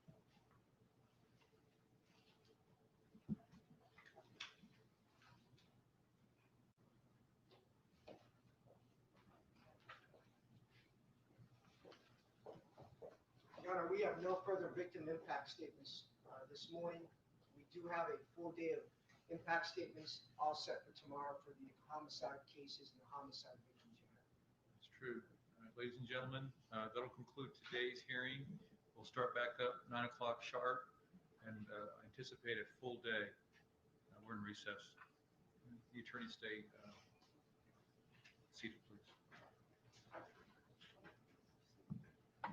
[SPEAKER 3] Your Honor, we have no further victim impact statements this morning. We do have a full day of impact statements all set for tomorrow for the homicide cases and the homicide victims. Your Honor.
[SPEAKER 2] That's true. Ladies and gentlemen, that'll conclude today's hearing. We'll start back up 9 o'clock sharp and anticipate a full day. We're in recess. The attorneys stay